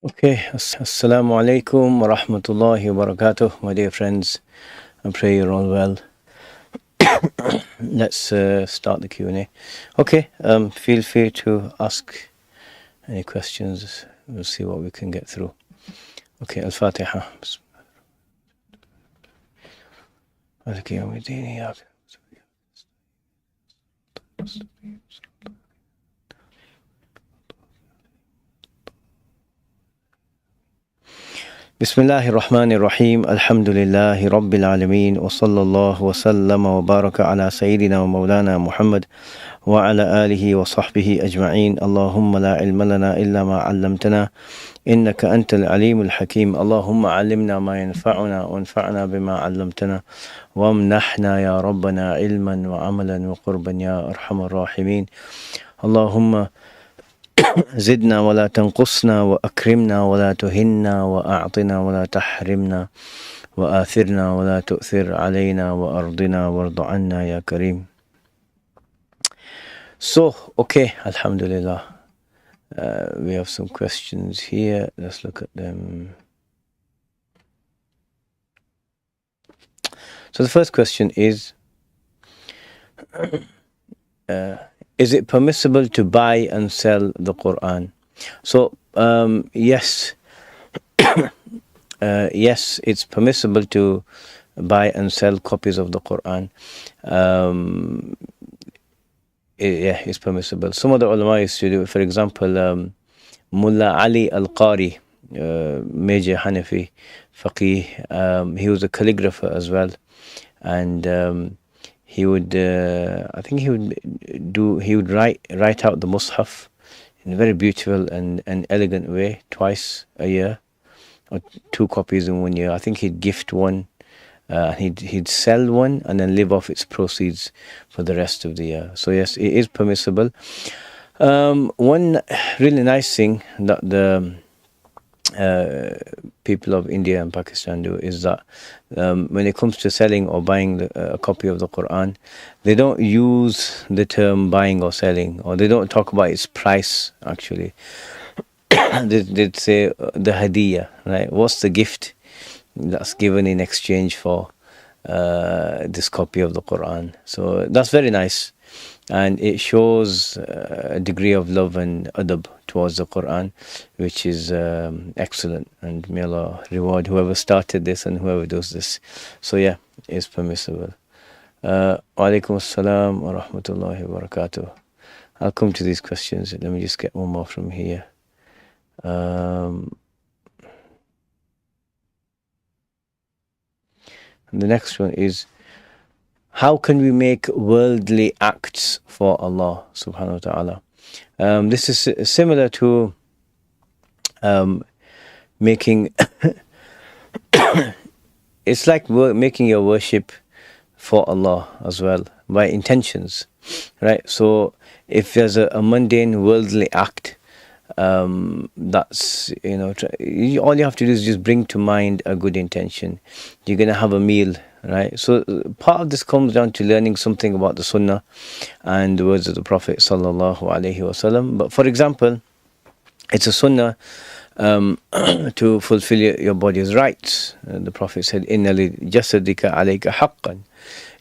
Okay, Assalamu alaikum wa rahmatullahi wa barakatuh, my dear friends. I pray you're all well. Let's start the Q&A. Okay, feel free to ask any questions. We'll see what we can get through. Okay, Al-Fatiha. بسم الله الرحمن الرحيم الحمد لله رب العالمين وصلى الله وسلم وبارك على سيدنا ومولانا محمد وعلى آله وصحبه أجمعين اللهم لا علم لنا إلا ما علمتنا إنك أنت العليم الحكيم اللهم علمنا ما ينفعنا وانفعنا بما علمتنا وامنحنا يا ربنا علما وعملا وقربا يا أرحم الراحمين اللهم زدنا ولا تنقصنا وأكرمنا ولا تهنا وأعطنا ولا تحرمنا وآثرنا ولا تؤثر علينا وأرضنا وارض عنا يا كريم. So, okay, Alhamdulillah. We have some questions here. Let's look at them. So the first question is it permissible to buy and sell the Quran? So, yes. Yes, it's permissible to buy and sell copies of the Quran. It's permissible. Some of the ulama used to do it. For example, Mullah Ali Al-Qari, major Hanafi faqih, he was a calligrapher as well, and he would, I think he would write out the Mus'haf in a very beautiful and elegant way twice a year, or 2 copies in 1 year. I think he'd gift one, he'd sell one, and then live off its proceeds for the rest of the year. So yes, it is permissible. One really nice thing that the people of India and Pakistan do is that when it comes to selling or buying a copy of the Quran, they don't use the term buying or selling, or they don't talk about its price actually. They'd say the hadiyah, right? What's the gift that's given in exchange for this copy of the Quran? So that's very nice, and it shows a degree of love and adab towards the Quran, which is excellent, and may Allah reward whoever started this and whoever does this. So yeah, it's permissible. Wa alaikum assalam wa rahmatullahi wa barakatuh. I'll come to these questions. Let me just get one more from here. The next one is, how can we make worldly acts for Allah subhanahu wa ta'ala? This is similar to making it's like making your worship for Allah as well, by intentions, right? So if there's a mundane worldly act, that's, all you have to do is just bring to mind a good intention. You're going to have a meal, right? So part of this comes down to learning something about the sunnah and the words of the Prophet sallallahu alaihi wasallam. But for example, it's a sunnah to fulfill your body's rights. The Prophet said, inna li jasadika alayka haqqan.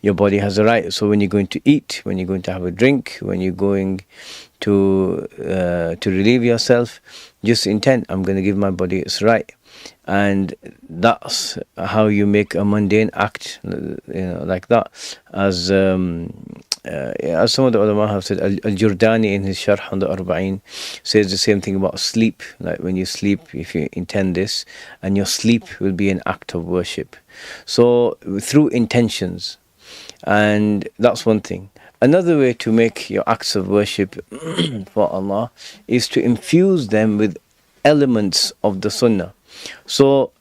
Your body has a right. So when you're going to eat, when you're going to have a drink, when you're going to relieve yourself, just intend, I'm going to give my body its right. And that's how you make a mundane act, like that. As some of the ulama have said, Al-Jurdani in his Sharh on the Arba'in says the same thing about sleep. Like when you sleep, if you intend this, and your sleep will be an act of worship. So through intentions, and that's one thing. Another way to make your acts of worship for Allah is to infuse them with elements of the sunnah. So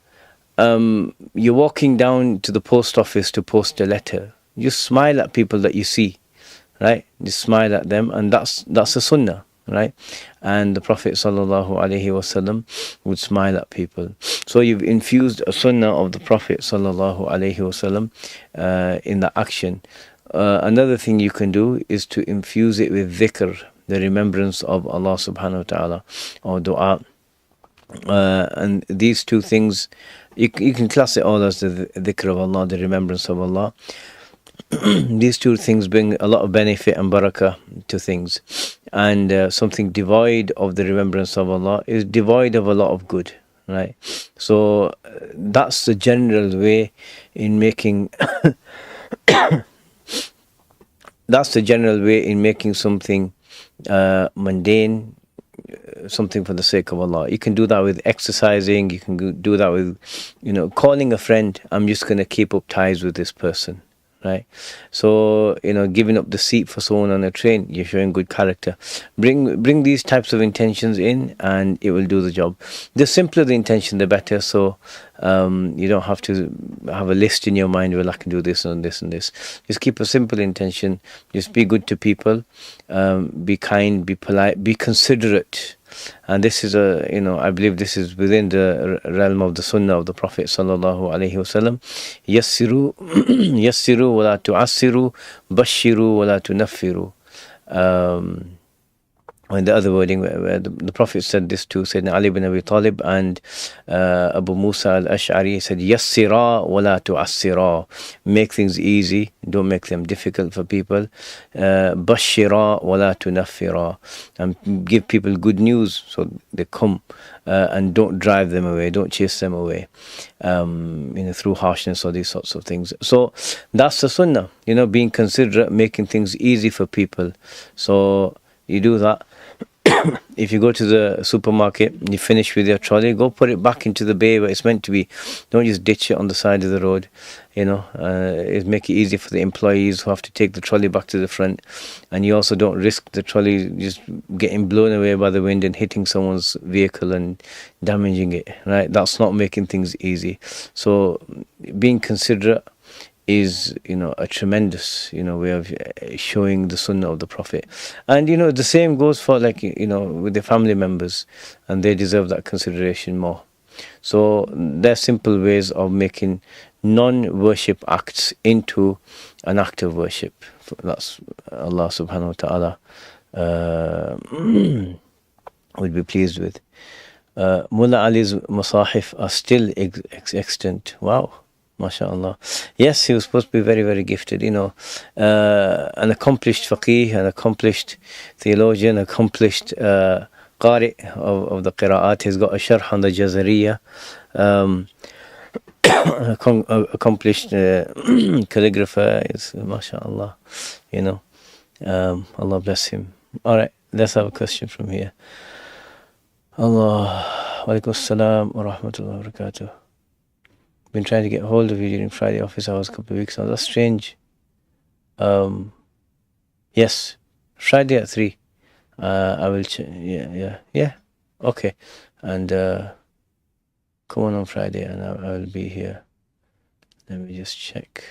you're walking down to the post office to post a letter. Just smile at people that you see, right? Just smile at them, and that's a sunnah, right? And the Prophet sallallahu alaihi wasallam would smile at people. So you've infused a sunnah of the Prophet sallallahu alaihi wasallam in the action. Another thing you can do is to infuse it with dhikr, the remembrance of Allah subhanahu wa ta'ala, or dua. And these two things, you can class it all as the dhikr of Allah, the remembrance of Allah. These two things bring a lot of benefit and barakah to things, and something devoid of the remembrance of Allah is devoid of a lot of good, right? So that's the general way in making that's the general way in making something mundane something for the sake of Allah. You can do that with exercising. You can do that with, calling a friend. I'm just going to keep up ties with this person, right? So, giving up the seat for someone on a train, you're showing good character. Bring these types of intentions in, and it will do the job. The simpler the intention, the better. So you don't have to have a list in your mind, well, I can do this and this and this. Just keep a simple intention. Just be good to people. Be kind, be polite, be considerate. And this is I believe this is within the realm of the sunnah of the Prophet sallallahu alaihi wasallam. Yassiru, yassiru wa la tu'assiru, bashiru wa la tunaffiru. And the other wording, where the Prophet said this to Sayyidina Ali bin Abi Talib and Abu Musa al-Ash'ari. He said, Yassira wa la tu'assira. Make things easy, don't make them difficult for people. Bashira wa la tunaffira. And give people good news so they come, and don't drive them away, don't chase them away, through harshness or these sorts of things. So that's the sunnah, being considerate, making things easy for people. So you do that. If you go to the supermarket, you finish with your trolley, go put it back into the bay where it's meant to be. Don't just ditch it on the side of the road. It make it easy for the employees who have to take the trolley back to the front, and you also don't risk the trolley just getting blown away by the wind and hitting someone's vehicle and damaging it, right? That's not making things easy. So being considerate is a tremendous way of showing the sunnah of the Prophet. And the same goes for with the family members, and they deserve that consideration more. So there are simple ways of making non-worship acts into an act of worship. That's Allah subhanahu wa ta'ala would be pleased with. Mullah Ali's masahif are still extant. Wow. MashaAllah. Yes, he was supposed to be very, very gifted, an accomplished faqih, an accomplished theologian, accomplished qari of the qira'at. He's got a sharh on the Jazariya, accomplished calligrapher, is MashaAllah, Allah bless him. Alright, let's have a question from here. Allah, wa alaikum assalam wa rahmatullahi wa barakatuh. Been trying to get hold of you during Friday office hours a couple of weeks now. That's strange. Yes, Friday at 3. I will yeah. Okay, and come on Friday, and I will be here. Let me just check.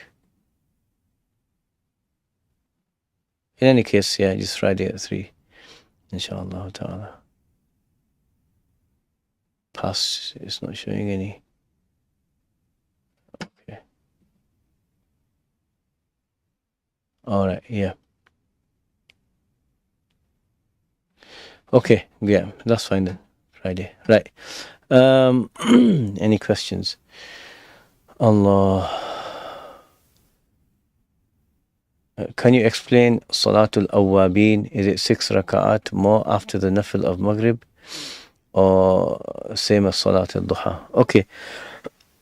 In any case, yeah, just Friday at 3, inshallah ta'ala. Past, it's not showing any. Okay. Alright, yeah. Okay, yeah, that's fine then. Friday. Right. Any questions? Allah. Can you explain Salatul Awwabin? Is it 6 raka'at more after the nafil of Maghrib, or same as Salatul Duha? Okay.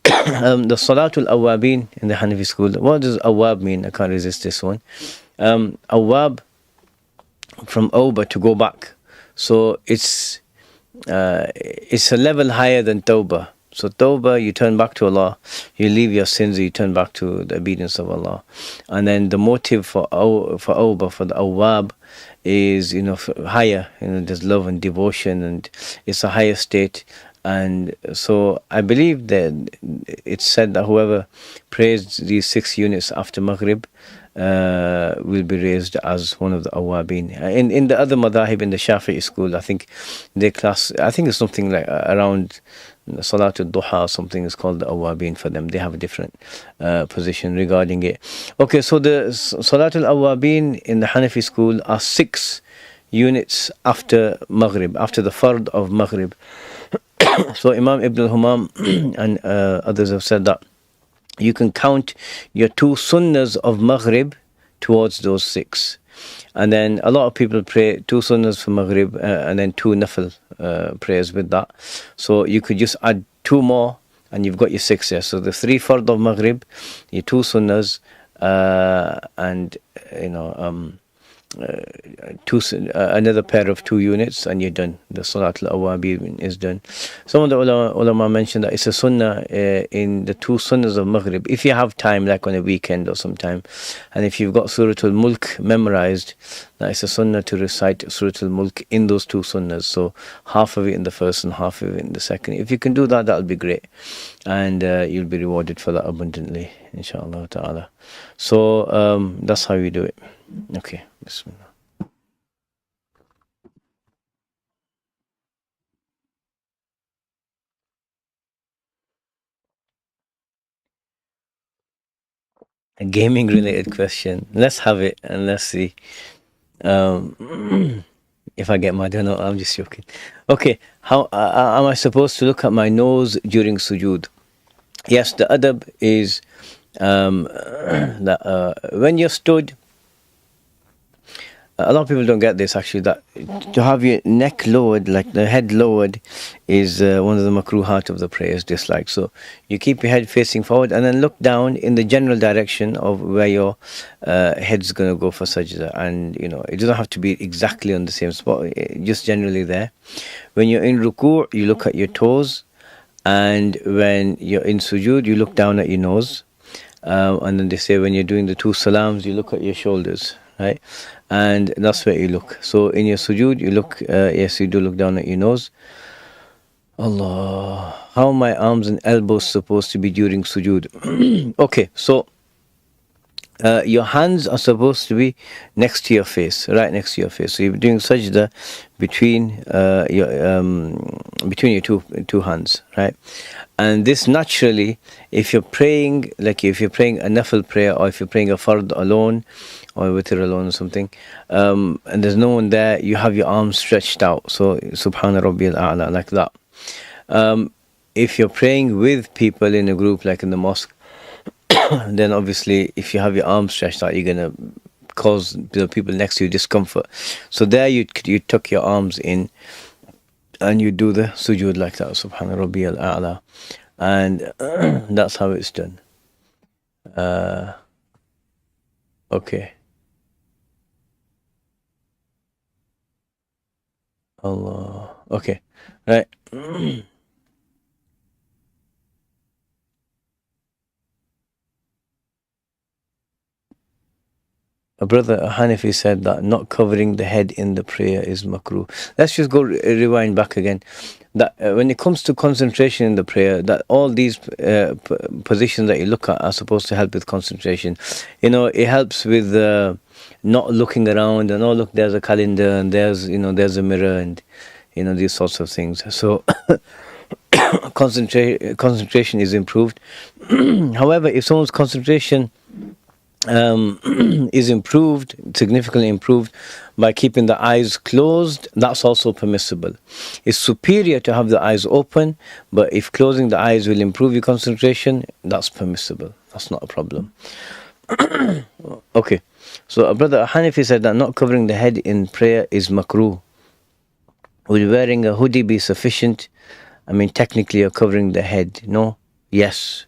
The Salatul Awwabin in the Hanafi school, what does Awwab mean? I can't resist this one. Awwab, from Awba, to go back. So it's a level higher than Tawbah. So Tawbah, you turn back to Allah, you leave your sins, you turn back to the obedience of Allah. And then the motive for Awbah, for the Awwab, is higher. There's love and devotion, and it's a higher state. And so I believe that it's said that whoever prays these 6 units after Maghrib will be raised as one of the Awwabin. In the other madhahib, in the Shafi'i school, I think it's something like around Salatul Duha or something is called the Awwabin for them. They have a different position regarding it. Okay, so the Salatul Awwabin in the Hanafi school are 6 units after Maghrib, after the Fard of Maghrib. So Imam Ibn al-Humam and others have said that you can count your 2 sunnas of Maghrib towards those 6. And then a lot of people pray 2 sunnas for Maghrib and then 2 nafil prayers with that. So you could just add 2 more and you've got your 6 there. So the 3 fard of Maghrib, your 2 sunnas, and another pair of 2 units, and you're done. The Salat al-Awabin is done. Some of the ulama mentioned that it's a sunnah in the 2 sunnas of Maghrib, if you have time, like on a weekend or sometime, and if you've got Surah al-Mulk memorized, that it's a sunnah to recite Surah al-Mulk in those 2 sunnas. So half of it in the first and half of it in the second. If you can do that, that'll be great, and you'll be rewarded for that abundantly, inshallah ta'ala. So that's how you do it. Okay, Bismillah. A gaming related question. Let's have it and let's see. If I get my dinner, I'm just joking. Okay, how am I supposed to look at my nose during sujood? Yes, the adab is that when you're stood, a lot of people don't get this actually, that to have your neck lowered, like the head lowered, is one of the makruhat of the prayers, disliked. So you keep your head facing forward and then look down in the general direction of where your head's going to go for sajda. And it doesn't have to be exactly on the same spot, just generally there. When you're in ruku', you look at your toes, and when you're in sujood, you look down at your nose. And then they say when you're doing the 2 salams, you look at your shoulders, right? And that's where you look. So in your sujood, you look, yes, you do look down at your nose. Allah, how are my arms and elbows supposed to be during sujood? Okay, so your hands are supposed to be next to your face, right next to your face. So you're doing sajda between your two hands, right? And this naturally, if you're praying, like if you're praying a nafil prayer, or if you're praying a fard alone, or witr alone or something, and there's no one there, you have your arms stretched out. So Subhana Rabbiyal A'la, like that. If you're praying with people in a group, like in the mosque, then obviously if you have your arms stretched out, you're going to cause the people next to you discomfort. So there you tuck your arms in and you do the sujood like that, Subhana Rabbiyal A'la, and that's how it's done. Okay. Allah. Okay. Right. A brother Hanafi said that not covering the head in the prayer is makruh. Let's just go rewind back again. That when it comes to concentration in the prayer, that all these positions that you look at are supposed to help with concentration. It helps with not looking around and, oh look, there's a calendar and there's a mirror and these sorts of things. So concentration is improved. However, if someone's concentration is improved, significantly improved, by keeping the eyes closed, that's also permissible. It's superior to have the eyes open, but if closing the eyes will improve your concentration, that's permissible. That's not a problem. Okay, so a brother Hanafi said that not covering the head in prayer is makruh. Would wearing a hoodie be sufficient? I mean, technically you're covering the head. No? Yes.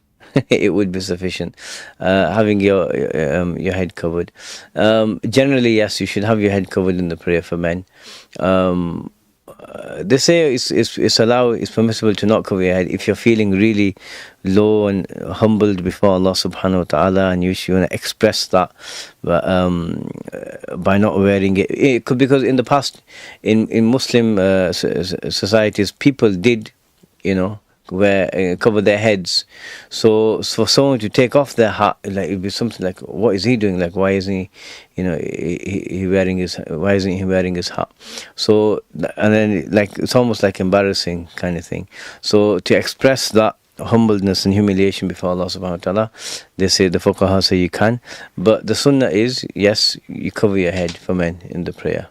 It would be sufficient, having your head covered. Generally, yes, you should have your head covered in the prayer for men. They say it's permissible to not cover your head if you're feeling really low and humbled before Allah subhanahu wa ta'ala, and you want to express that by not wearing it. It could, because in the past, in Muslim societies, people did, cover their heads. So for someone to take off their hat, like, it'd be something like, what is he doing? Like, why isn't he, why isn't he wearing his hat? So, and then, like, it's almost like embarrassing kind of thing. So to express that humbleness and humiliation before Allah subhanahu wa ta'ala, they say, the fuqaha say you can, but the sunnah is, yes, you cover your head for men in the prayer.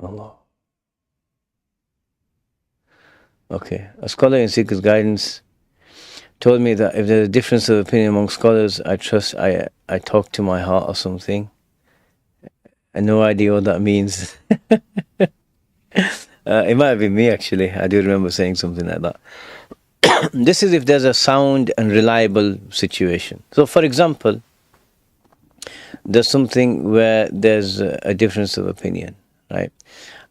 Allah. Okay. A scholar in Seekers Guidance told me that if there's a difference of opinion among scholars, I trust I talk to my heart or something. And no idea what that means. It might have been me, actually. I do remember saying something like that. This is if there's a sound and reliable situation. So, for example, there's something where there's a difference of opinion, right?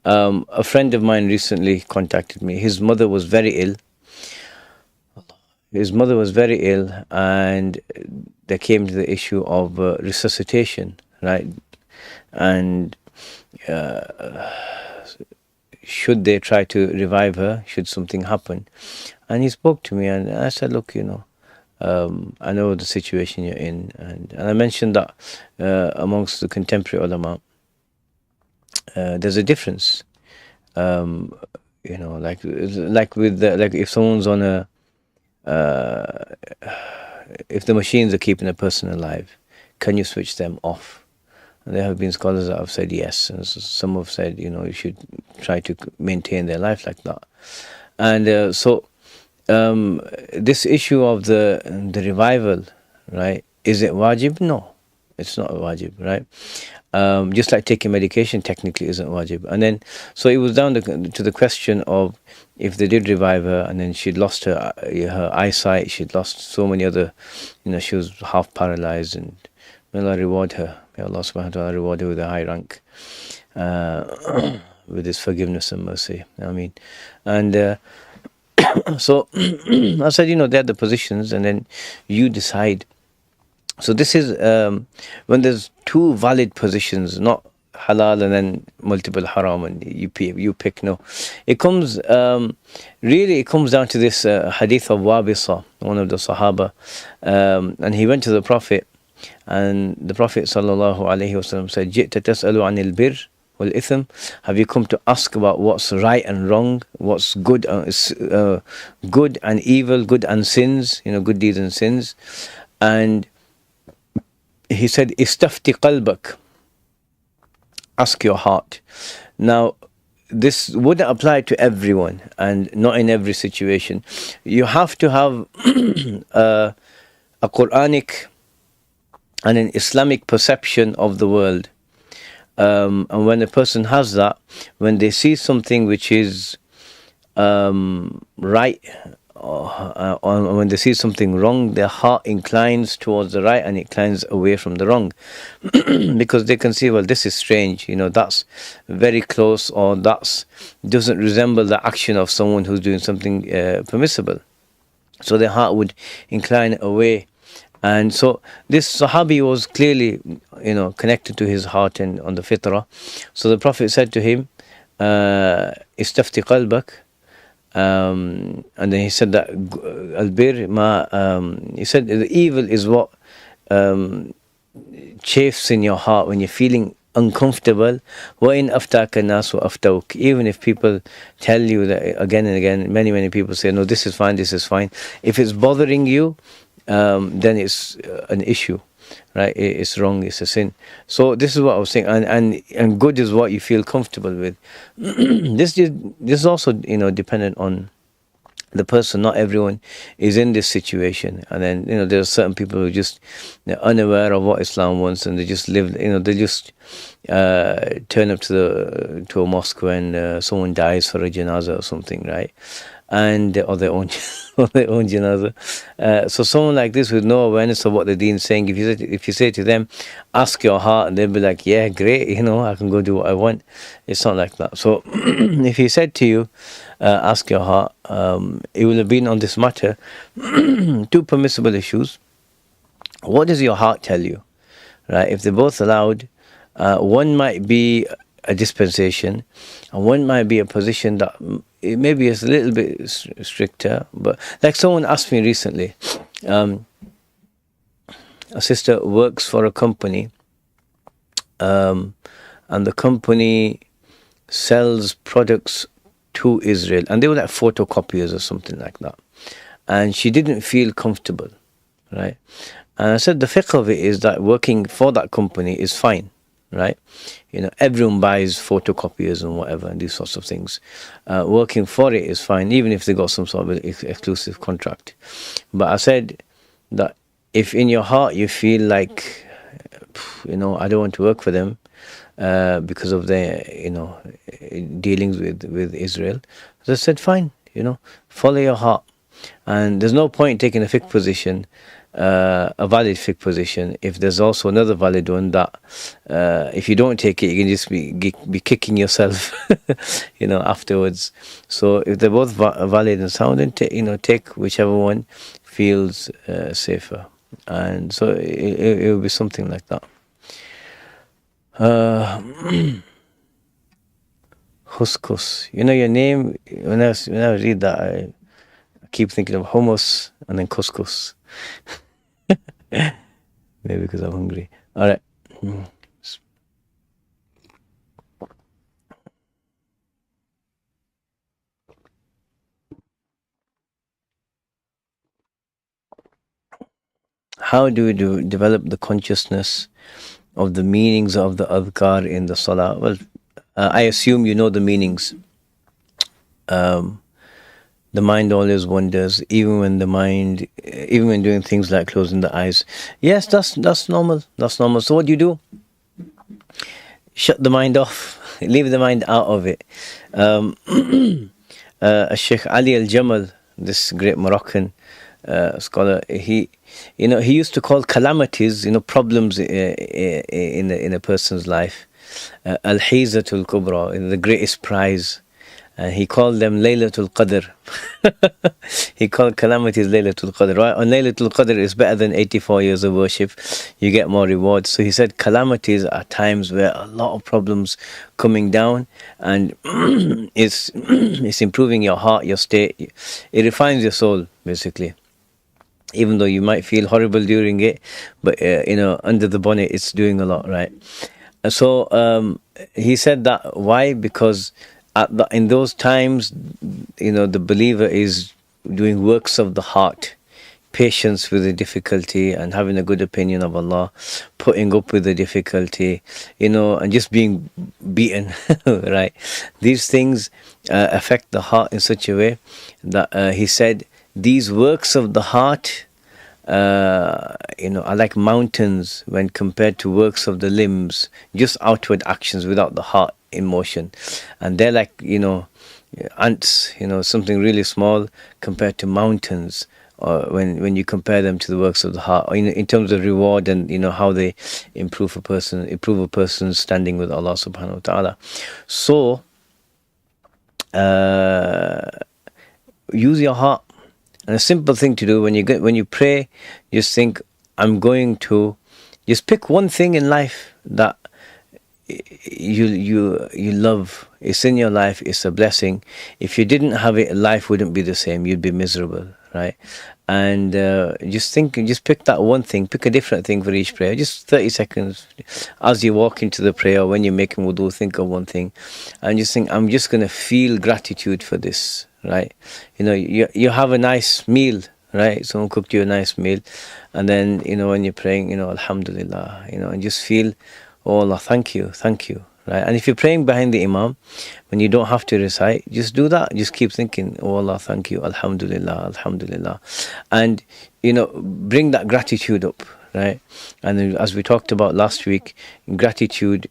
A friend of mine recently contacted me. His mother was very ill. And they came to the issue of resuscitation, right? And should they try to revive her, should something happen? And he spoke to me, and I said, look, I know the situation you're in. And I mentioned that amongst the contemporary ulama, there's a difference. Like if someone's on if the machines are keeping a person alive, can you switch them off? And there have been scholars that have said yes, and some have said, you should try to maintain their life like that. And this issue of the revival, right? Is it wajib? No, it's not wajib, right? Just like taking medication technically isn't wajib. And then, so it was down to the question of if they did revive her and then she'd lost her eyesight, she'd lost so many other, she was half paralyzed, and may Allah reward her. May Allah subhanahu wa ta'ala reward her with a high rank, with His forgiveness and mercy. I mean, and so I said, they're the positions, and then you decide. So this is when there's two valid positions, not halal and then multiple haram, and you pick. No, it comes really. It comes down to this hadith of Wabisa, one of the Sahaba, and he went to the Prophet. And the Prophet sallallahu alaihi wasallam said, "Ji'ta tas'alu 'anil birr wal ithm." Have you come to ask about what's right and wrong, what's good and evil, good and sins, good deeds and sins? And he said, "Istafti qalbak." Ask your heart. Now, this wouldn't apply to everyone and not in every situation. You have to have a Quranic and an Islamic perception of the world. And when a person has that, when they see something which is right, or when they see something wrong, their heart inclines towards the right and inclines away from the wrong. Because they can see, well, this is strange, that's very close, or that's doesn't resemble the action of someone who's doing something permissible. So their heart would incline away. And so this Sahabi was clearly, connected to his heart and on the fitrah. So the Prophet said to him, "Istafti qalbak." And then he said that al-bir he said the evil is what chafes in your heart when you're feeling uncomfortable. وَإِنْ أَفْتَاكَ النَّاسُ أَفْتَوْكَ. Even if people tell you that again and again, many people say, no, this is fine, this is fine. If it's bothering you, then it's an issue, right? It's wrong, it's a sin. So this is what I was saying, and good is what you feel comfortable with. This is also dependent on the person. Not everyone is in this situation, and then there are certain people who just they're unaware of what Islam wants, and they just live. They just turn up to a mosque when someone dies for a janazah or something, right? And or their own janazah. So someone like this with no awareness of what the deen is saying, if you say to them, ask your heart, and they'll be like, yeah, great, I can go do what I want. It's not like that. So if he said to you, ask your heart, it will have been on this matter, two permissible issues. What does your heart tell you? Right? If they're both allowed, one might be a dispensation, and one might be a position that it maybe is a little bit stricter. But like someone asked me recently, a sister works for a company, and the company sells products to Israel, and they were like photocopiers or something like that, and she didn't feel comfortable, right? And I said the fiqh of it is that working for that company is fine, right? Everyone buys photocopiers and whatever, and these sorts of things. Working for it is fine, even if they got some sort of exclusive contract. But I said that if in your heart you feel like, I don't want to work for them because of their, dealings with Israel, as I said, fine, follow your heart. And there's no point taking a fiqh position, a valid fiqh position, if there's also another valid one that if you don't take it, you can just be kicking yourself, afterwards. So if they're both valid and sound, then take whichever one feels safer. And so it will be something like that. Couscous. Your name, when I read that, I keep thinking of hummus and then couscous. Maybe because I'm hungry. All right. How do we develop the consciousness of the meanings of the adhkar in the salah? Well, I assume you know the meanings. The mind always wanders, even when doing things like closing the eyes. Yes, that's normal. That's normal. So what do? Shut the mind off. Leave the mind out of it. Shaykh Ali al-Jamal, this great Moroccan scholar, he used to call calamities, problems in a person's life, al-Hizatul Kubra, the greatest prize. And he called them Laylatul Qadr. He called calamities Laylatul Qadr. Right? On Laylatul Qadr is better than 84 years of worship. You get more rewards. So he said calamities are times where a lot of problems coming down, and it's improving your heart, your state. It refines your soul, basically. Even though you might feel horrible during it, but under the bonnet, it's doing a lot, right? So he said that. Why? Because in those times, the believer is doing works of the heart, patience with the difficulty and having a good opinion of Allah, putting up with the difficulty, and just being beaten, right? These things affect the heart in such a way that he said these works of the heart are like mountains when compared to works of the limbs, just outward actions without the heart in motion. And they're like, ants, something really small compared to mountains, when you compare them to the works of the heart, in terms of reward and how they improve a person's standing with Allah subhanahu wa ta'ala. So use your heart. And a simple thing to do when you pray, just think, I'm going to just pick one thing in life that you love. It's in your life. It's a blessing. If you didn't have it, life wouldn't be the same. You'd be miserable, right? And just pick that one thing. Pick a different thing for each prayer. Just 30 seconds as you walk into the prayer, when you're making wudu, think of one thing, and just think, I'm just going to feel gratitude for this, right? You have a nice meal, right? Someone cooked you a nice meal, and then when you're praying, alhamdulillah, and just feel, oh Allah, thank you, right? And if you're praying behind the imam, when you don't have to recite, just do that. Just keep thinking, oh Allah, thank you, alhamdulillah, and bring that gratitude up, right? And then, as we talked about last week, gratitude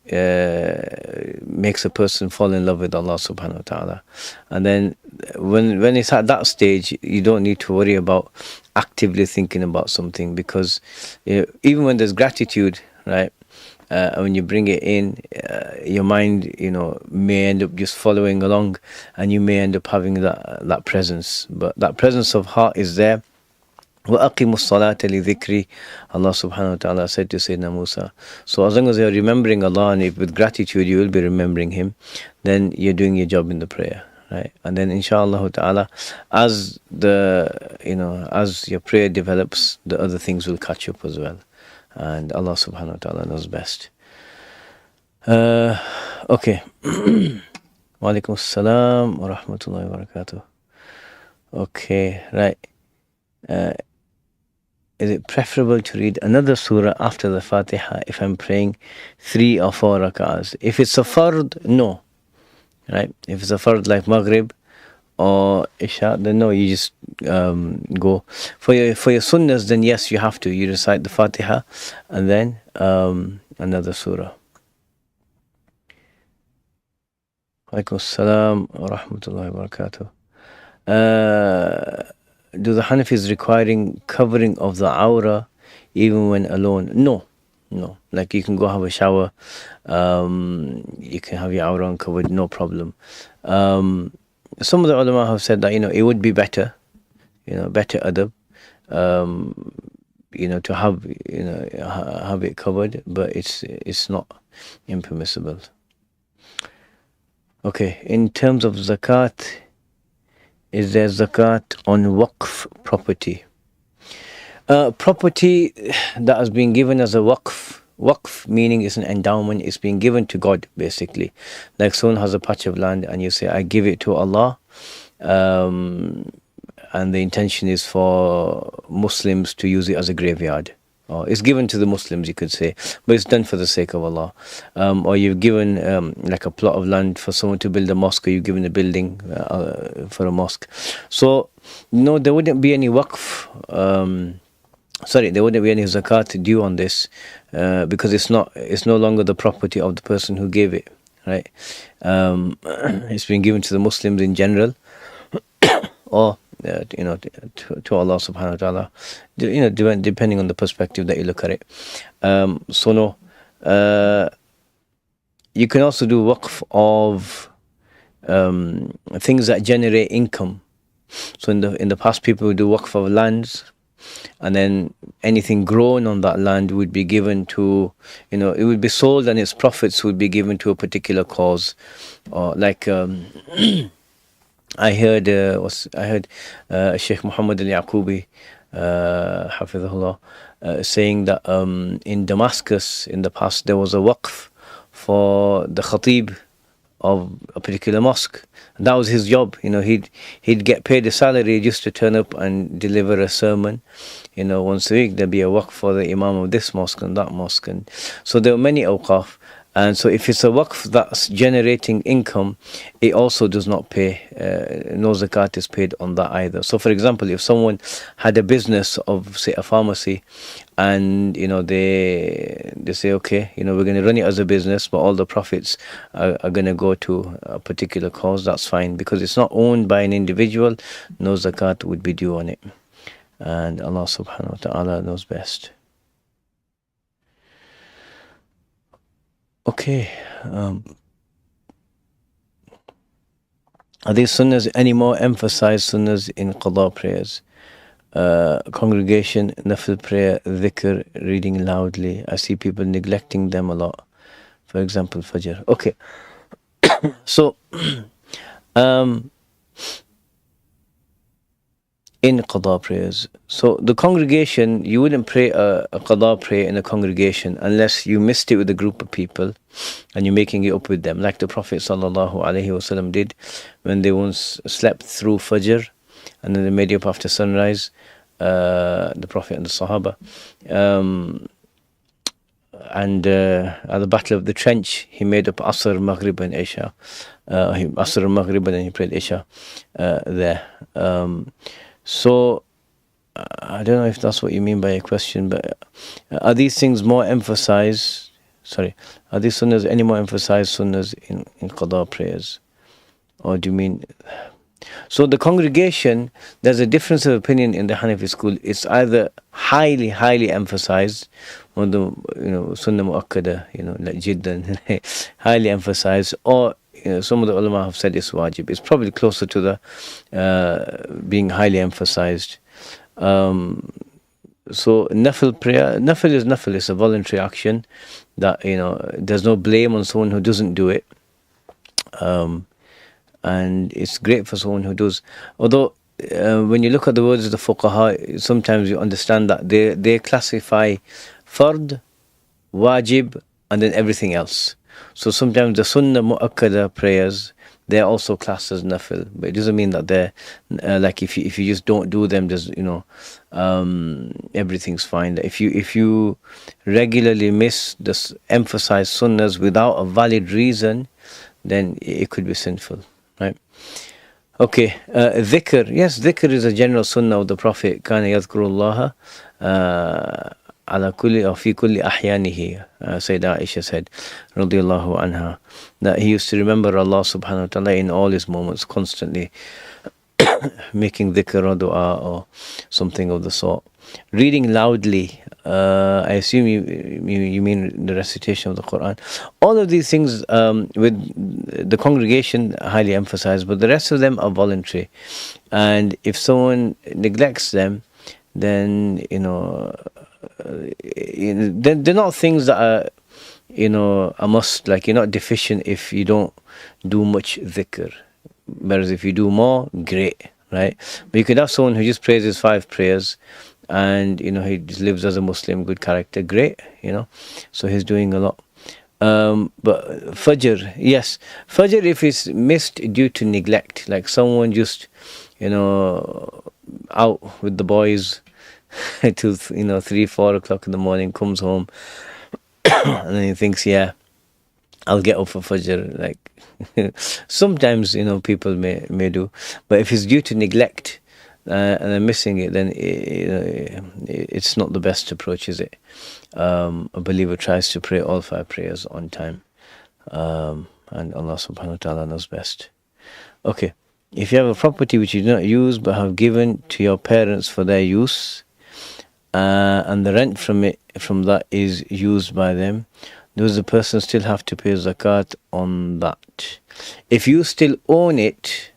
makes a person fall in love with Allah subhanahu wa ta'ala. And then when it's at that stage, you don't need to worry about actively thinking about something, because even when there's gratitude, right, when you bring it in, your mind, may end up just following along, and you may end up having that presence. But that presence of heart is there. وَأَقِمُوا الصَّلَاةَ لِذِكْرِي, Allah subhanahu wa ta'ala said to Sayyidina Musa. So as long as you're remembering Allah, and with gratitude you will be remembering Him, then you're doing your job in the prayer, right? And then inshallah ta'ala, as your prayer develops, the other things will catch up as well. And Allah subhanahu wa ta'ala knows best. Okay. Wa alaikum assalam wa rahmatullahi wa barakatuh. Okay, right. is it preferable to read another surah after the Fatiha if I'm praying 3 or 4 rak'ahs? If it's a fard, no. Right? If it's a fard like Maghrib or Isha, then no, you just go. For your sunnas, then yes, you have to. You recite the Fatiha and then another surah. Alaikum assalam wa rahmatullahi wa barakatuh. Do the Hanafis requiring covering of the aura even when alone? No. Like you can go have a shower, you can have your aura uncovered, no problem. Some of the ulama have said that it would be better, better adab, to have have it covered, but it's not impermissible. Okay, in terms of zakat, is there zakat on waqf property? Property that has been given as a waqf meaning is an endowment, it's being given to God basically. Like someone has a patch of land and you say, I give it to Allah, and the intention is for Muslims to use it as a graveyard. Or it's given to the Muslims, you could say, but it's done for the sake of Allah. Or you've given like a plot of land for someone to build a mosque, or you've given a building for a mosque. So no, there wouldn't be any waqf. There wouldn't be any zakat due on this because it's no longer the property of the person who gave it, right? It's been given to the Muslims in general, or to Allah subhanahu wa ta'ala, depending on the perspective that you look at it. So no, you can also do waqf of things that generate income. So in the past, people would do waqf of lands, and then anything grown on that land would be given to, it would be sold, and its profits would be given to a particular cause. Or like I heard Shaykh Muhammad al-Yaqubi, hafidhahullah, saying that in Damascus in the past there was a waqf for the khatib of a particular mosque. And that was his job. He'd get paid a salary just to turn up and deliver a sermon. Once a week there'd be a waqf for the imam of this mosque and that mosque, and so there were many awqaf. And so if it's a waqf that's generating income, it also does not pay, no zakat is paid on that either. So for example, if someone had a business of, say, a pharmacy, and they say, okay, we're going to run it as a business, but all the profits are going to go to a particular cause, that's fine, because it's not owned by an individual, no zakat would be due on it. And Allah subhanahu wa ta'ala knows best. Okay, are these sunnas any more emphasized sunnas in qada prayers? Congregation, nafil prayer, dhikr, reading loudly. I see people neglecting them a lot. For example, fajr. Okay, so in qada prayers, so the congregation, you wouldn't pray a qada prayer in a congregation unless you missed it with a group of people and you're making it up with them, like the Prophet ﷺ did when they once slept through fajr and then they made it up after sunrise, the Prophet and the Sahaba. And at the Battle of the Trench, he made up Asr, Maghrib and Isha. Asr and Maghrib, and then he prayed Isha there. So I don't know if that's what you mean by your question, but are these things more emphasized? Are these sunnahs any more emphasized sunnahs in qada prayers? Or do you mean? So the congregation, there's a difference of opinion in the Hanafi school. It's either highly emphasized, or the sunnah muakkada, like jiddan, highly emphasized, or some of the ulama have said it's wajib. It's probably closer to the being highly emphasized. So nafil prayer, nafil is nafil. It's a voluntary action that there's no blame on someone who doesn't do it. And it's great for someone who does. Although when you look at the words of the fuqaha, sometimes you understand that they classify fard, wajib, and then everything else. So sometimes the sunnah mu'akkada prayers, they're also classed as nafil, but it doesn't mean that they're like if you just don't do them, there's everything's fine. If you regularly miss this emphasize sunnas without a valid reason, then it could be sinful, right? Okay, dhikr. Yes, dhikr is a general sunnah of the Prophet. كان يذكر الله على كل أو في كل أحيانه. Sayyidah Aisha said, رضي الله عنها, that he used to remember Allah subhanahu wa ta'ala in all his moments, constantly making dhikr or dua or something of the sort. Reading loudly, I assume you mean the recitation of the Quran. All of these things with the congregation highly emphasized, but the rest of them are voluntary. And if someone neglects them, then they're not things that are a must. Like, you're not deficient if you don't do much dhikr. Whereas if you do more, great, right? But you could have someone who just prays his 5 prayers, and he just lives as a Muslim, good character, great, so he's doing a lot. But Fajr, yes, Fajr, if it's missed due to neglect, like someone just out with the boys till 3-4 o'clock in the morning, comes home and then he thinks, yeah, I'll get up for Fajr. Like sometimes people may do, but if it's due to neglect and they're missing it, then it's not the best approach, is it? A believer tries to pray all 5 prayers on time, and Allah subhanahu wa ta'ala knows best. Okay, if you have a property which you do not use but have given to your parents for their use, and the rent from that is used by them, does the person still have to pay zakat on that? If you still own it,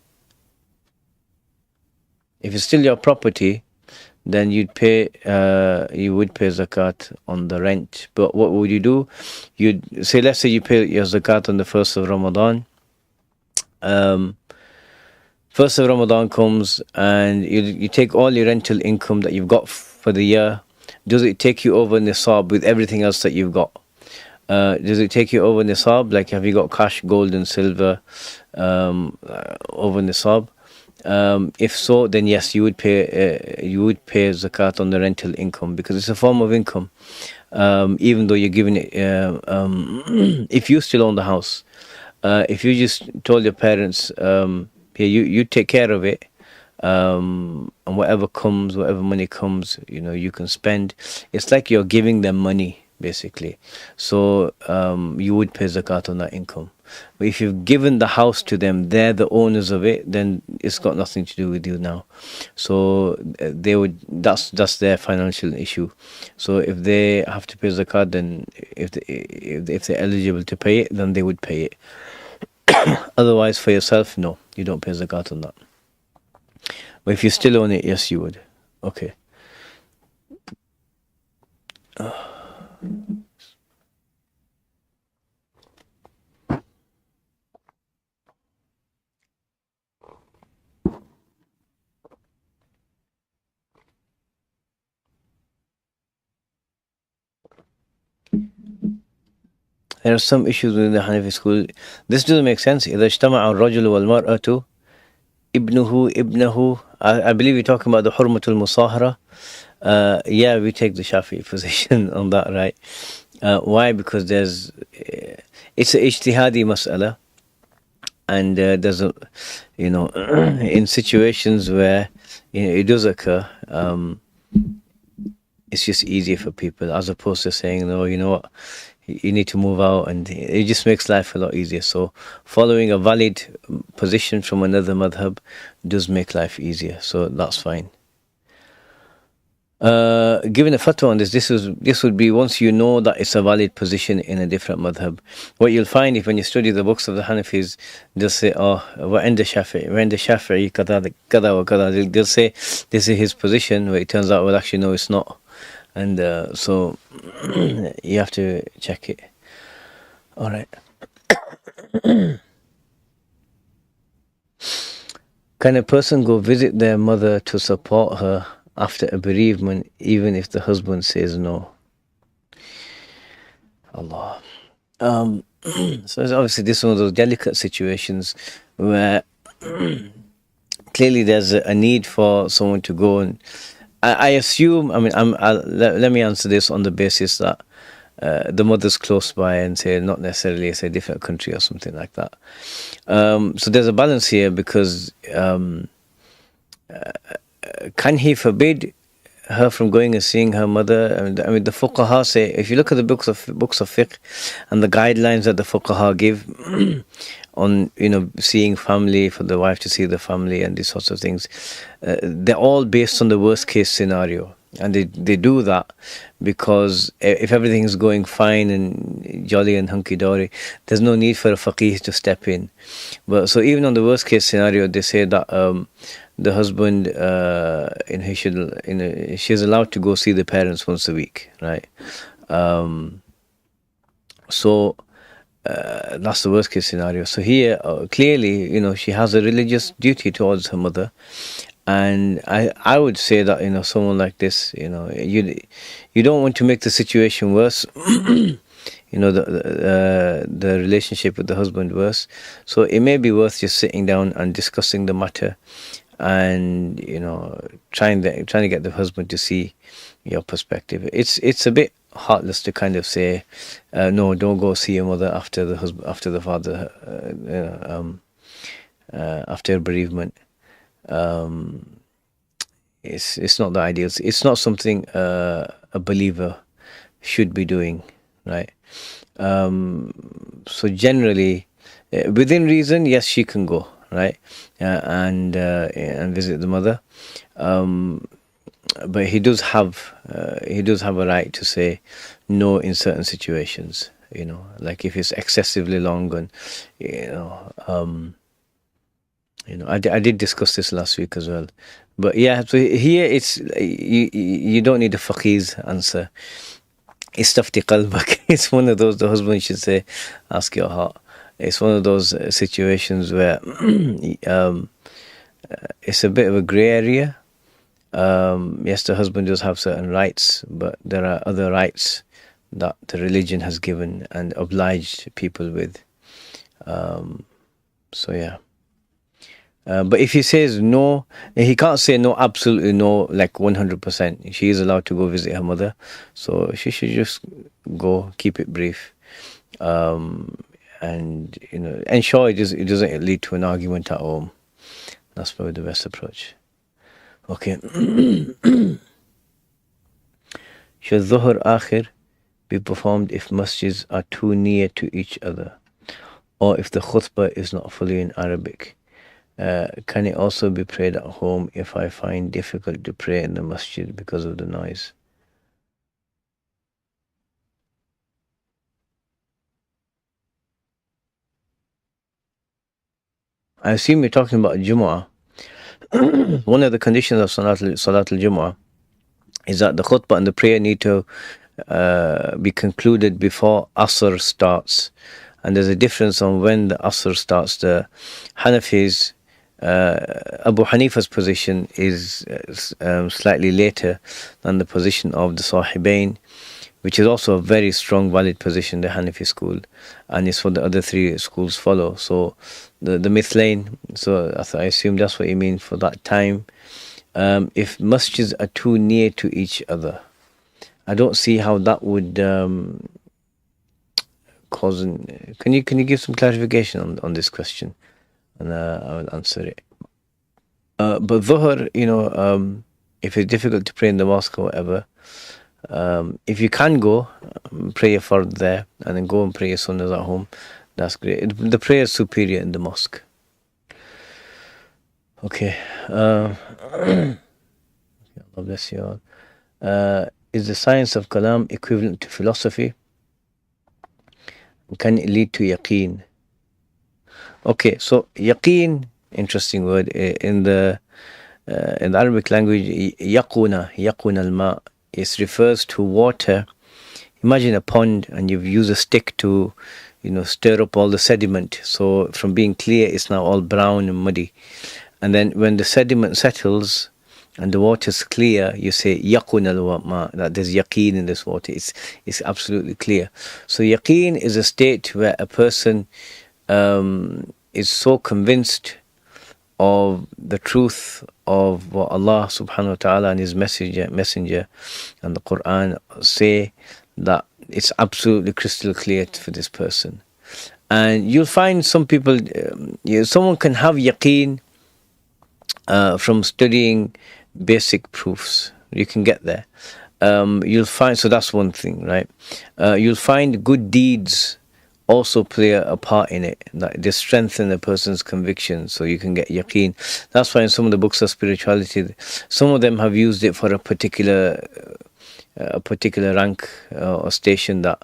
if it's still your property, then you would pay zakat on the rent. But what would you do? You'd say, let's say you pay your zakat on the 1st of Ramadan. 1st of Ramadan comes and you take all your rental income that you've got for the year. Does it take you over nisab with everything else that you've got? Does it take you over nisab? Like, have you got cash, gold and silver over nisab? If so, then yes, you would pay zakat on the rental income, because it's a form of income, even though you're giving it. If you still own the house, if you just told your parents, here, you take care of it, and whatever money comes, you can spend. It's like you're giving them money, basically. So you would pay zakat on that income. But if you've given the house to them, they're the owners of it, then it's got nothing to do with you now. So that's their financial issue. So if they have to pay zakat, then if they're eligible to pay it, then they would pay it. Otherwise, for yourself, no, you don't pay zakat on that. But if you still own it, yes, you would. Okay. There are some issues within the Hanafi school. This doesn't make sense. إذا اجتمع الرجل والمرأة ابنه. I believe you're talking about the hurmatul musahara. Yeah, we take the Shafi'i position on that, right? Why? Because it's a ijtihadi mas'ala, and there's in situations where it does occur, it's just easier for people, as opposed to saying, no, you know what, you need to move out, and it just makes life a lot easier. So following a valid position from another madhab does make life easier, so that's fine. Given a fatwa on this would be once you know that it's a valid position in a different madhab. What you'll find when you study the books of the Hanafis, they'll say, وعند الشافعي كذا وكذا. They'll say this is his position, but it turns out, well, actually no, it's not. And so you have to check it. All right. Can a person go visit their mother to support her after a bereavement, even if the husband says no? Allah. So it's obviously this is one of those delicate situations. where clearly there's a need for someone to go and I assume, I mean, let me answer this on the basis that the mother's close by and say not necessarily it's a different country or something like that. So there's a balance here because can he forbid her from going and seeing her mother? I mean, the fuqaha say, if you look at the books of fiqh and the guidelines that the fuqaha give on, seeing family, for the wife to see the family and these sorts of things, they're all based on the worst case scenario. And they do that because if everything is going fine and jolly and hunky-dory, there's no need for a faqih to step in. But so even on the worst case scenario, they say that the husband, she's allowed to go see the parents once a week, right? So that's the worst case scenario. So here, clearly, she has a religious duty towards her mother. And I would say that someone like this, you don't want to make the situation worse, the relationship with the husband worse. So it may be worth just sitting down and discussing the matter, and trying to get the husband to see your perspective. It's a bit heartless to kind of say, no, don't go see your mother after the father, after bereavement. It's not the ideal. It's not something a believer should be doing, right? So generally, within reason, yes, she can go, right, and visit the mother. But he does have a right to say no in certain situations. Like if it's excessively long, and I did discuss this last week as well. But yeah, so here it's you don't need a faqih's answer. Istafti qalbak. It's one of those, the husband should say, ask your heart. It's one of those situations where it's a bit of a grey area. Yes, the husband does have certain rights, but there are other rights that the religion has given and obliged people with. So yeah. But if he says no, he can't say no, absolutely no, like 100%. She is allowed to go visit her mother, so she should just go, keep it brief, and ensure it doesn't lead to an argument at home. That's probably the best approach. Okay. Should Dhuhr Akhir be performed if masjids are too near to each other, or if the khutbah is not fully in Arabic? Can it also be prayed at home if I find difficult to pray in the masjid because of the noise? I assume you're talking about Jumu'ah. One of the conditions of Salat al-Jumu'ah is that the khutbah and the prayer need to be concluded before Asr starts. And there's a difference on when the Asr starts. The Hanafis, Abu Hanifa's position is slightly later than the position of the Sahibain, which is also a very strong, valid position, the Hanafi school, and it's what the other three schools follow. So the Mithlain, so I assume that's what you mean for that time. If masjids are too near to each other, I don't see how that would cause. Can you give some clarification on this question, and I will answer it. But Dhuhr, if it's difficult to pray in the mosque or whatever, if you can go pray your fard there and then go and pray your sunnas at home, that's great. The prayer is superior in the mosque. Okay. Allah bless you all. Is the science of kalam equivalent to philosophy? Can it lead to yaqeen? Okay, so yaqeen, interesting word in the Arabic language. Yaquna al-ma. It refers to water. Imagine a pond and you've used a stick to, stir up all the sediment. So from being clear, it's now all brown and muddy. And then when the sediment settles and the water's clear, you say yaqun al-ma, that there's yaqeen in this water. It's absolutely clear. So yaqeen is a state where a person is so convinced of the truth of what Allah subhanahu wa ta'ala and His messenger and the Quran say, that it's absolutely crystal clear for this person. And you'll find some people, someone can have yaqeen from studying basic proofs. You can get there. You'll find, so that's one thing, right? You'll find good deeds also play a part in it. That they strengthen a person's conviction, so you can get yaqeen. That's why in some of the books of spirituality, some of them have used it for a particular rank or station that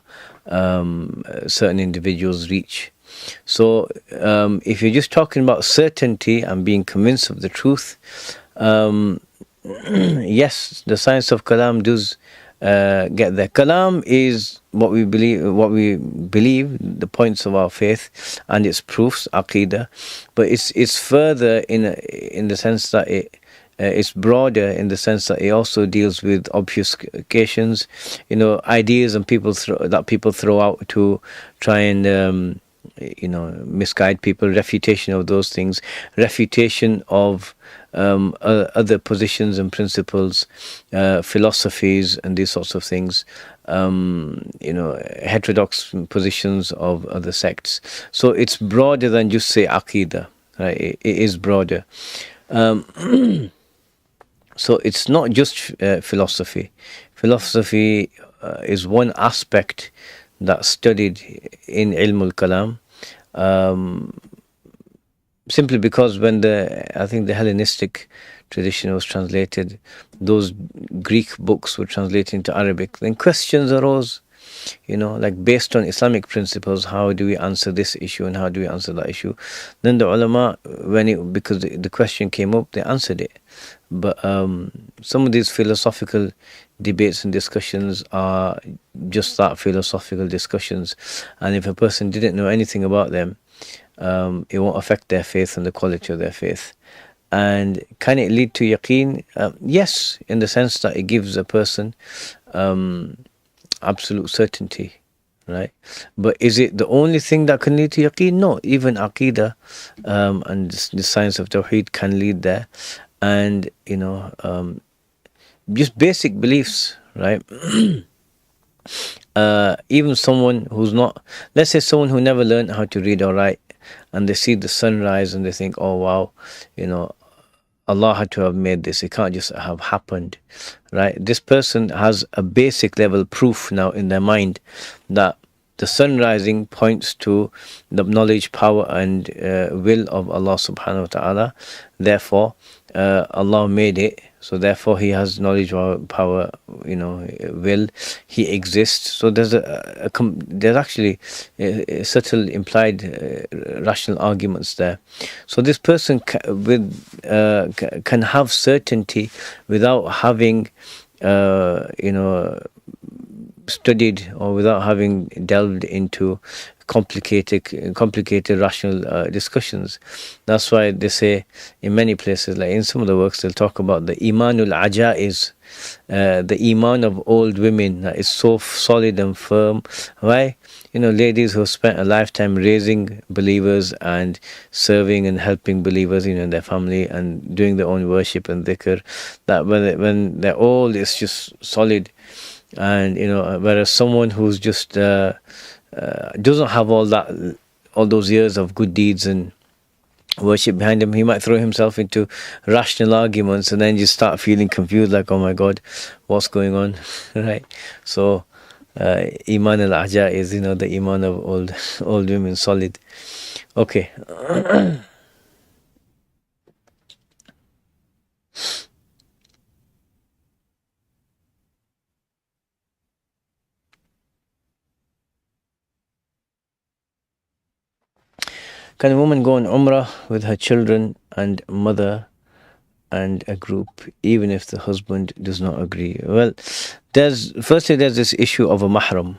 certain individuals reach. So if you're just talking about certainty and being convinced of the truth, yes, the science of kalam does get there. Kalam is what we believe, the points of our faith and its proofs, aqidah, but it's further in the sense that it's broader in the sense that it also deals with obfuscations, ideas and people throw out to try and misguide people, refutation of those things, refutation of other positions and principles, philosophies and these sorts of things, heterodox positions of other sects. So it's broader than just say aqidah, right? It is broader. So it's not just philosophy. Philosophy is one aspect that's studied in ilm al-kalam, simply because when I think the Hellenistic tradition was translated, those Greek books were translated into Arabic, then questions arose, like based on Islamic principles, how do we answer this issue and how do we answer that issue? Then the ulama, because the question came up, they answered it. But some of these philosophical debates and discussions are just that, philosophical discussions, and if a person didn't know anything about them, it won't affect their faith and the quality of their faith. And can it lead to yaqeen? Yes, in the sense that it gives a person absolute certainty, right? But is it the only thing that can lead to yaqeen? No, even aqidah and the science of tawheed can lead there. And just basic beliefs, right? Even someone who's not, let's say someone who never learned how to read or write, and they see the sunrise and they think, oh wow, Allah had to have made this, it can't just have happened, right? This person has a basic level proof now in their mind that the sun rising points to the knowledge, power and will of Allah subhanahu wa ta'ala. Therefore Allah made it, so therefore he has knowledge, power, will, he exists. So there's there's actually subtle implied rational arguments there. So this person can have certainty without having studied or without having delved into complicated rational discussions. That's why they say in many places, like in some of the works, they'll talk about the imanul ajaiz, the iman of old women that is so solid and firm. Why? Ladies who spent a lifetime raising believers and serving and helping believers, in their family and doing their own worship and dhikr, that when they're old, it's just solid. And whereas someone who's just doesn't have all those years of good deeds and worship behind him, he might throw himself into rational arguments and then just start feeling confused, like, oh my God, what's going on? Right? So iman al-aja is the iman of old women, solid. Okay. Can a woman go on Umrah with her children and mother and a group, even if the husband does not agree? Well, there's this issue of a mahram.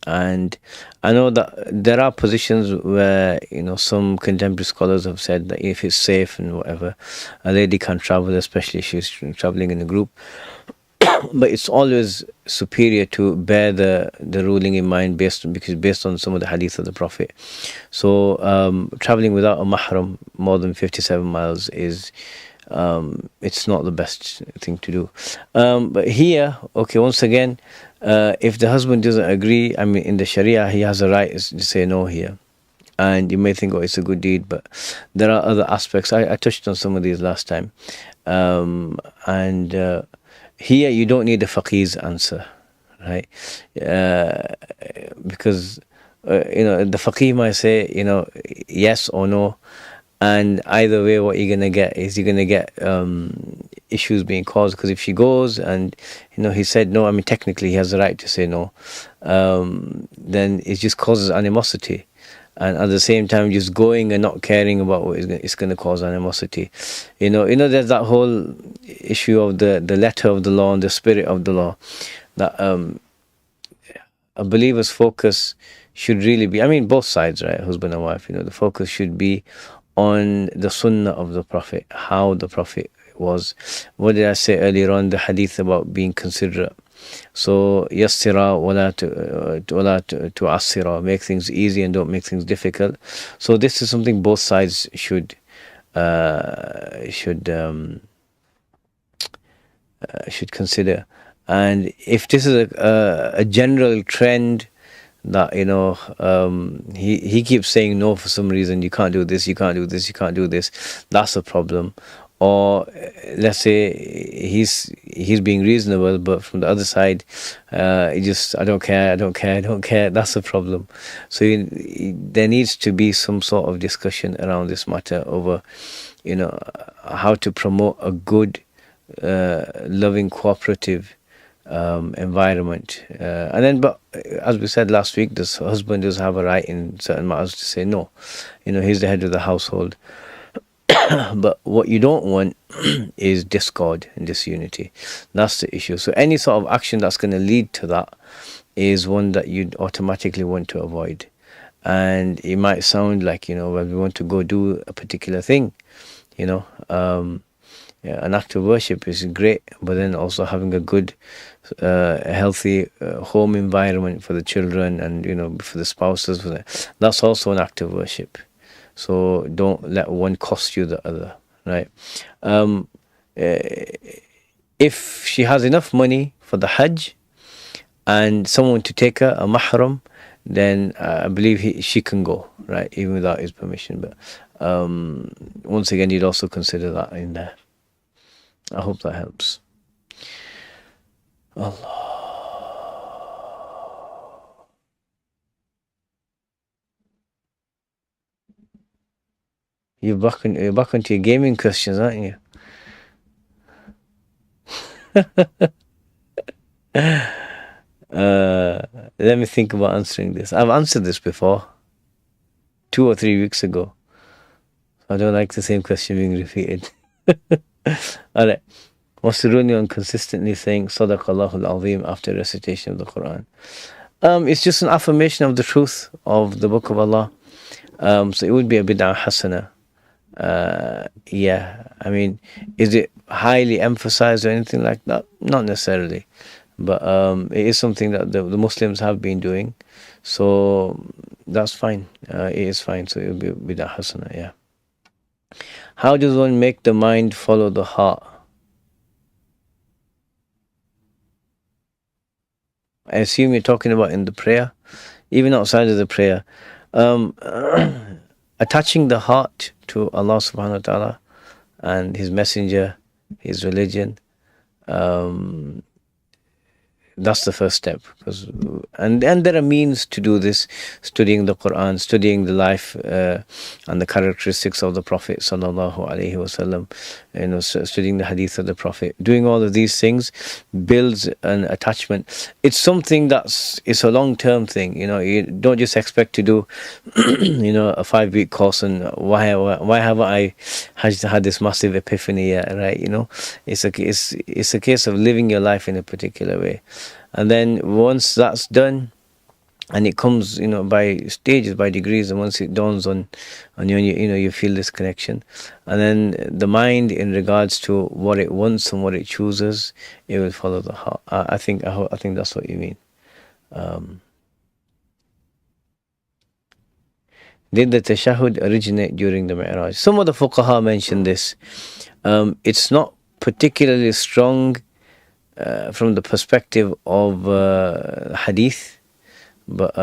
And I know that there are positions where, some contemporary scholars have said that if it's safe and whatever, a lady can travel, especially if she's traveling in a group. but it's always superior to bear the ruling in mind based on some of the hadith of the Prophet. So traveling without a mahram more than 57 miles is it's not the best thing to do. But here, okay, once again, if the husband doesn't agree, I mean, in the Sharia, he has a right to say no here. And you may think, oh, it's a good deed, but there are other aspects. I touched on some of these last time. Here, you don't need a faqih's answer, right? Because, the faqih might say, yes or no. And either way, what you're going to get is you're going to get issues being caused. Because if she goes and, he said no, I mean, technically he has the right to say no, then it just causes animosity. And at the same time, just going and not caring about what it's going to cause animosity. There's that whole issue of the letter of the law and the spirit of the law. That a believer's focus should really be, I mean, both sides, right? Husband and wife, the focus should be on the sunnah of the Prophet, how the Prophet was. What did I say earlier on? The hadith about being considerate. So yassira wala tu'assira, make things easy and don't make things difficult. So this is something both sides should consider. And if this is a general trend that he keeps saying no for some reason, you can't do this, you can't do this, you can't do this, that's a problem. Or let's say he's being reasonable, but from the other side, I don't care, that's a problem. So there needs to be some sort of discussion around this matter over, how to promote a good, loving, cooperative environment. But as we said last week, this husband does have a right in certain matters to say no. He's the head of the household. But what you don't want is discord and disunity. That's the issue. So any sort of action that's going to lead to that is one that you'd automatically want to avoid. And it might sound like, well, we want to go do a particular thing, an act of worship is great, but then also having a good, healthy home environment for the children and, for the spouses, that's also an act of worship. So don't let one cost you the other, right? If she has enough money for the Hajj and someone to take her, a mahram, then I believe she can go, right, even without his permission. But once again, you'd also consider that in there. I hope that helps. Allah. You're back onto your gaming questions, aren't you? Let me think about answering this. I've answered this before, 2 or 3 weeks ago. I don't like the same question being repeated. Alright. What's the ruling on consistently saying Sadaqallahu al-Azim after recitation of the Quran? It's just an affirmation of the truth of the Book of Allah. So it would be a bid'ah hasana. I mean, is it highly emphasized or anything like that? Not necessarily, but it is something that the Muslims have been doing, so that's fine. It is fine. So it will be bid'ah hasana. Yeah. How does one make the mind follow the heart? I assume you're talking about in the prayer, even outside of the prayer. Attaching the heart to Allah subhanahu wa ta'ala and His Messenger, His religion, that's the first step. And there are means to do this: studying the Quran, studying the life and the characteristics of the Prophet sallallahu alaihi wasallam, studying the hadith of the Prophet. Doing all of these things builds an attachment. It's something it's a long-term thing. You don't just expect to do a 5-week course and why haven't I had this massive epiphany yet, right? It's a case of living your life in a particular way. And then once that's done, And it comes, by stages, by degrees, and once it dawns on you, you feel this connection. And then the mind, in regards to what it wants and what it chooses, it will follow the heart. I think that's what you mean. Did the tashahud originate during the Mi'raj? Some of the fuqaha mentioned this. It's not particularly strong from the perspective of hadith, but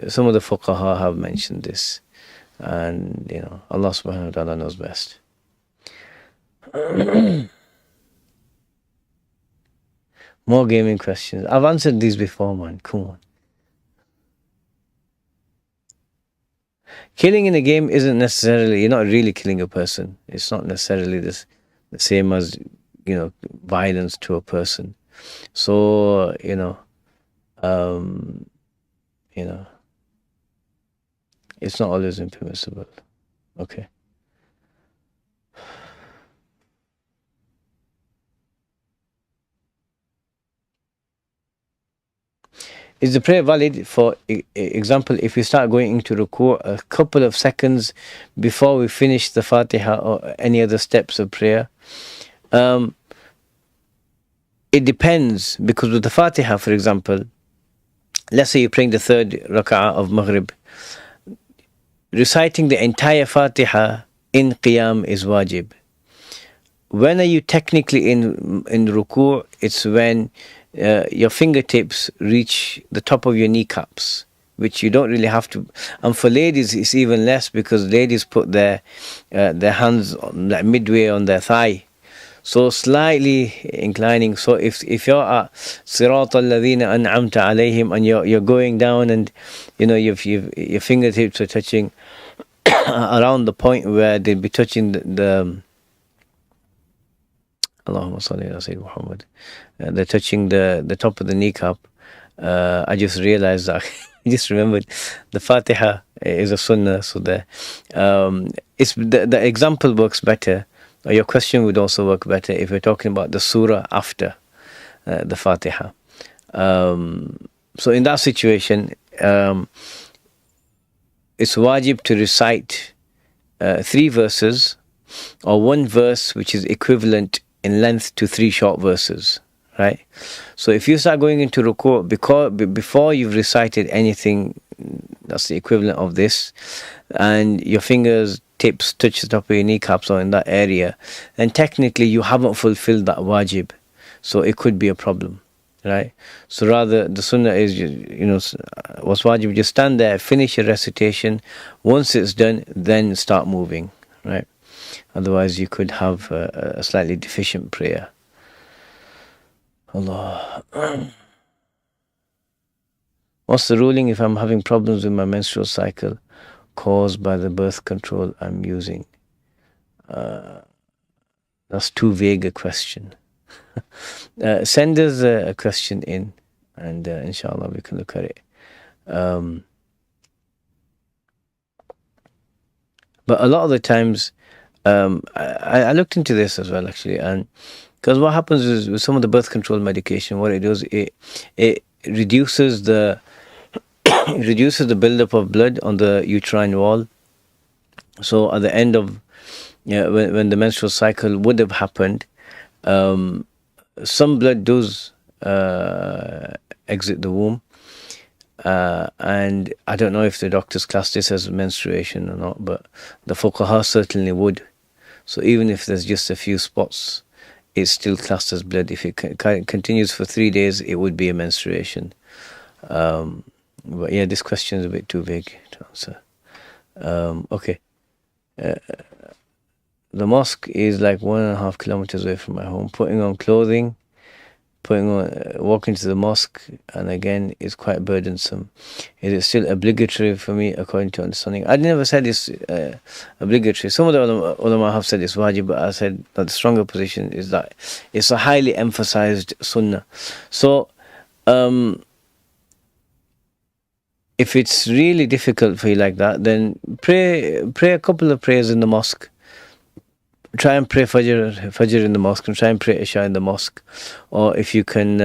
some of the fuqaha have mentioned this, and Allah subhanahu wa ta'ala knows best. More gaming questions. I've answered these before, man. Come on. Killing in a game isn't necessarily, you're not really killing a person. It's not necessarily the same as, violence to a person. So, it's not always impermissible. Okay. Is the prayer valid? For example, if we start going into ruku' a couple of seconds before we finish the Fatiha or any other steps of prayer? It depends, because with the Fatiha, for example, let's say you're praying the third rak'ah of Maghrib, reciting the entire Fatiha in Qiyam is wajib. When are you technically in ruku'? It's when your fingertips reach the top of your kneecaps, which you don't really have to. And for ladies, it's even less, because ladies put their hands like midway on their thigh, so slightly inclining. So if you're at Sirat al-Ladhina an'amta alayhim, and you're going down, and your fingertips are touching around the point where they'll be touching the Allahumma salli ala Sayyid Muhammad. They're touching the top of the kneecap. I just realized that I just remembered the Fatiha is a sunnah, so it's the example works better, or your question would also work better if we're talking about the surah after the Fatiha. So in that situation, it's wajib to recite 3 verses, or 1 verse which is equivalent in length to 3 short verses, right? So if you start going into ruku' before you've recited anything that's the equivalent of this, and your fingers tips touch the top of your kneecaps or in that area, then technically you haven't fulfilled that wajib, so it could be a problem, right? So rather, the sunnah is, what's wajib, just stand there, finish your recitation. Once it's done, then start moving, right? Otherwise, you could have a slightly deficient prayer. Allah. What's the ruling if I'm having problems with my menstrual cycle caused by the birth control I'm using? That's too vague a question. Send us a question in, and inshallah we can look at it. But a lot of the times, I looked into this as well, actually, and because what happens is with some of the birth control medication, what it does, it reduces the buildup of blood on the uterine wall. So at the end of when the menstrual cycle would have happened, some blood does exit the womb, and I don't know if the doctors class this as menstruation or not, but the fuqaha certainly would. So even if there's just a few spots, it's still classed as blood. If it continues for 3 days, it would be a menstruation. But yeah, this question is a bit too vague to answer. Okay. The mosque is like 1.5 kilometers away from my home. Putting on clothing, walking to the mosque, and again, is quite burdensome. Is it still obligatory for me according to understanding? I never said it's obligatory. Some of the ulama have said it's wajib, but I said that the stronger position is that it's a highly emphasized sunnah. So, if it's really difficult for you like that, then pray a couple of prayers in the mosque. Try and pray Fajr in the mosque, and try and pray Isha in the mosque. Or if you can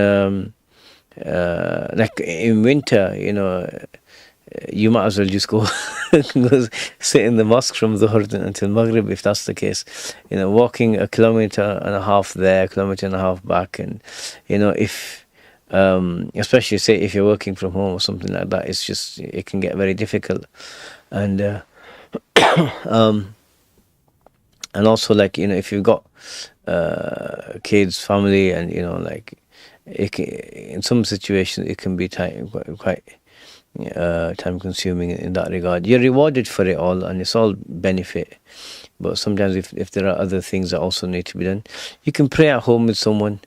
like in winter, you might as well just go, go sit in the mosque from Dhuhr until Maghrib, if that's the case. Walking a kilometer and a half there, kilometer and a half back, and if especially say if you're working from home or something like that, it can get very difficult. And and also, like, if you've got kids, family, and like, in some situations it can be quite time consuming in that regard. You're rewarded for it all, and it's all benefit, but sometimes if there are other things that also need to be done, you can pray at home with someone.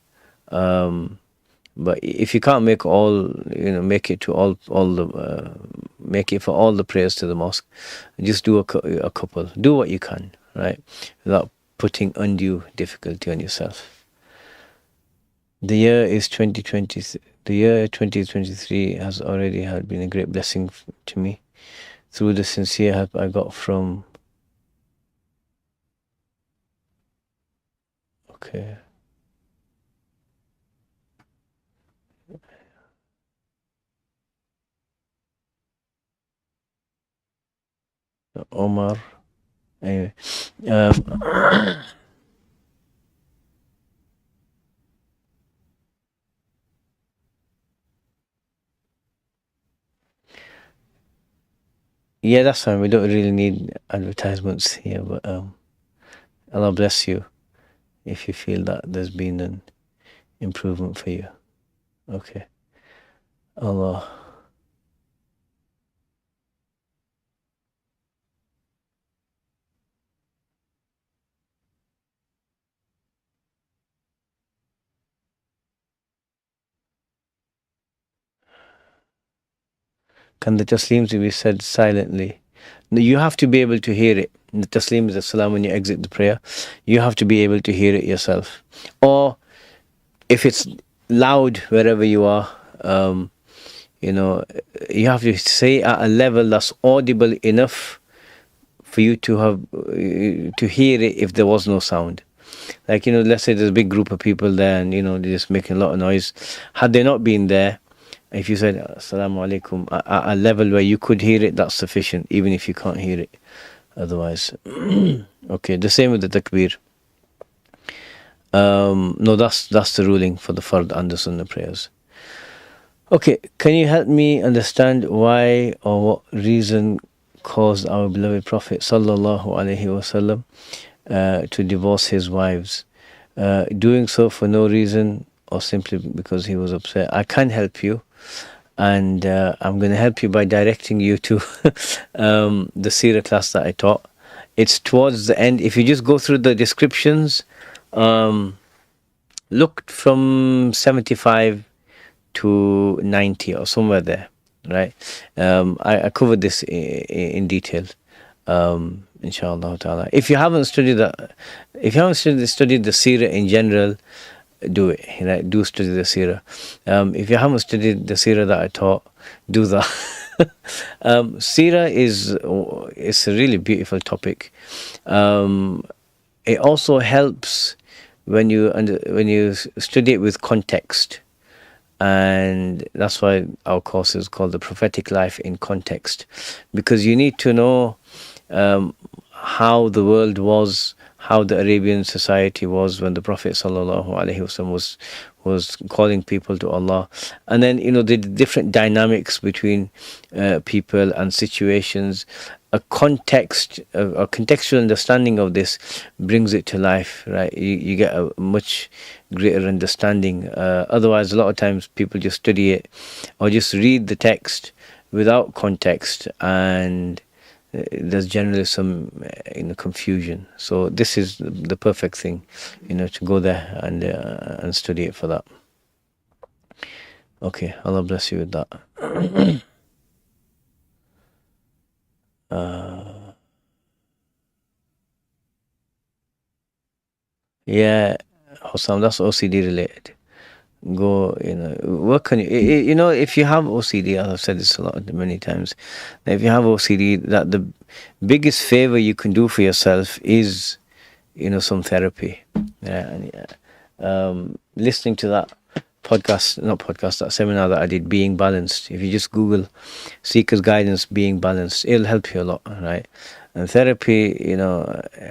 But if you can't make make it to all the make it for all the prayers to the mosque, just do a couple. Do what you can, right, without putting undue difficulty on yourself. The year is 2020. The year 2023 has already been a great blessing to me through the sincere help I got from. Okay. Omar. Anyway. Yeah, that's fine. We don't really need advertisements here, but Allah bless you if you feel that there's been an improvement for you. Okay. Allah. Can the taslims be said silently? No, you have to be able to hear it. The taslim is the salam when you exit the prayer. You have to be able to hear it yourself. Or if it's loud wherever you are, you have to say at a level that's audible enough for you to have to hear it if there was no sound. Like, let's say there's a big group of people there, and they're just making a lot of noise. Had they not been there, if you said Assalamu alaikum at a level where you could hear it, that's sufficient, even if you can't hear it otherwise. Okay, the same with the takbir. No, that's the ruling for the fard and the sunnah prayers. Okay, can you help me understand why or what reason caused our beloved Prophet sallallahu alaihi wasallam to divorce his wives? Doing so for no reason or simply because he was upset? I can help you, and I'm going to help you by directing you to the Seerah class that I taught. It's towards the end. If you just go through the descriptions, look from 75 to 90 or somewhere there, right? I covered this in detail, inshallah ta'ala. If you haven't studied the Seerah in general, do it. Do study the Seerah. If you haven't studied the Seerah that I taught, do that. Seerah is a really beautiful topic. It also helps when you study it with context, and that's why our course is called The Prophetic Life in Context, because you need to know how the world was, how the Arabian society was when the Prophet ﷺ was calling people to Allah, and then the different dynamics between people and situations. A contextual understanding of this brings it to life, right? You get a much greater understanding. Otherwise, a lot of times people just study it or just read the text without context, and there's generally some confusion. So this is the perfect thing, to go there and study it for that. Okay, Allah bless you with that. Yeah, Hossam, that's OCD related. Go, what can you, if you have OCD, I've said this many times, if you have OCD, that the biggest favor you can do for yourself is, some therapy. Yeah, and listening to that that seminar that I did, Being Balanced. If you just Google Seekers Guidance Being Balanced, it'll help you a lot, right? And therapy,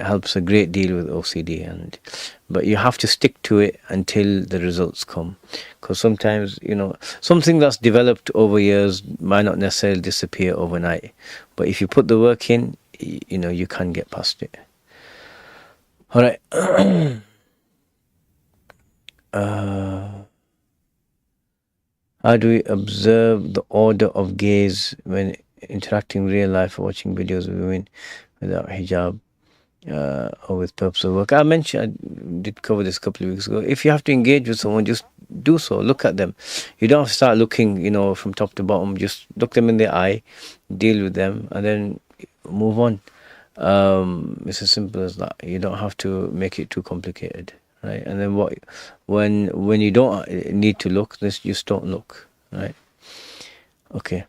helps a great deal with OCD, but you have to stick to it until the results come, because sometimes something that's developed over years might not necessarily disappear overnight, but if you put the work in, you can get past it. All right. How do we observe the order of gaze when interacting in real life or watching videos of women without hijab or with purpose of work? I did cover this a couple of weeks ago. If you have to engage with someone, just do so. Look at them. You don't have to start looking, from top to bottom. Just look them in the eye, deal with them, and then move on. It's as simple as that. You don't have to make it too complicated. Right, and then when you don't need to look, just don't look. Right. Okay.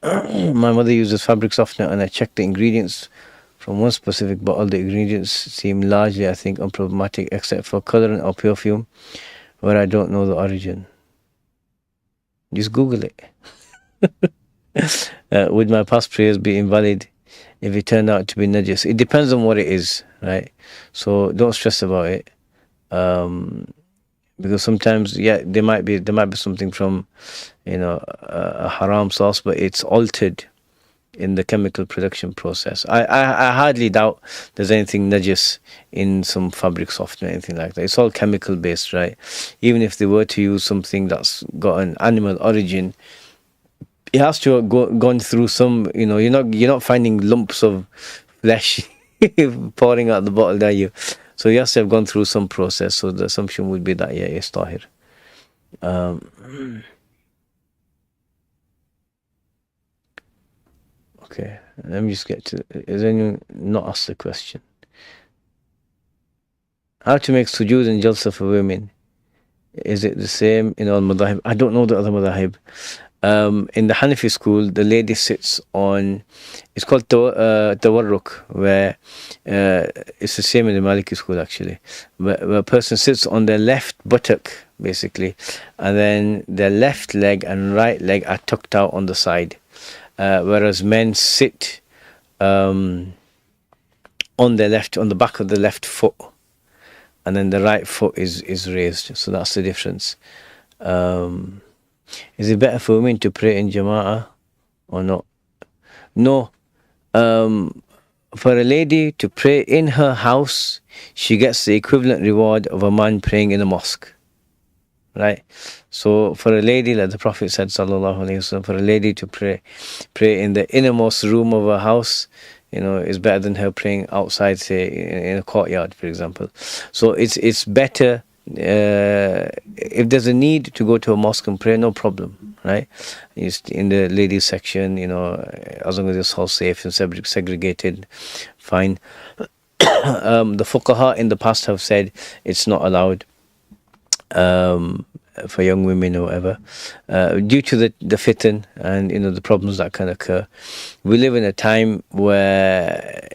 My mother uses fabric softener, and I check the ingredients from one specific bottle. The ingredients seem largely, I think, unproblematic, except for colorant or perfume, where I don't know the origin. Just Google it. Would my past prayers be invalid if it turned out to be najis? It depends on what it is, right? So don't stress about it. Because sometimes, there might be something from, a haram source, but it's altered in the chemical production process. I hardly doubt there's anything najis in some fabric softener or anything like that. It's all chemical based, right? Even if they were to use something that's got an animal origin, it has to have gone through some, you're not finding lumps of flesh pouring out the bottle, are you? So you have to have gone through some process. So the assumption would be that, it's tahir. Okay, let me just get to, is anyone not asked the question? How to make sujood and jalsa for women? Is it the same in all madhahib? I don't know the other madhahib. In the Hanafi school, the lady sits on, it's called tawarruk, where it's the same in the Maliki school actually, where a person sits on their left buttock basically, and then their left leg and right leg are tucked out on the side, whereas men sit on the back of the left foot, and then the right foot is raised. So that's the difference. Is it better for women to pray in Jama'ah or not? No. For a lady to pray in her house, she gets the equivalent reward of a man praying in a mosque. Right? So for a lady, like the Prophet said, sallallahu alaihi wasallam, for a lady to pray in the innermost room of her house, is better than her praying outside, say, in a courtyard, for example. So it's better. If there's a need to go to a mosque and pray, no problem, right? It's in the ladies section, as long as it's all safe and segregated, fine. The fuqaha in the past have said it's not allowed for young women or whatever, due to the fitan and the problems that can occur. We live in a time where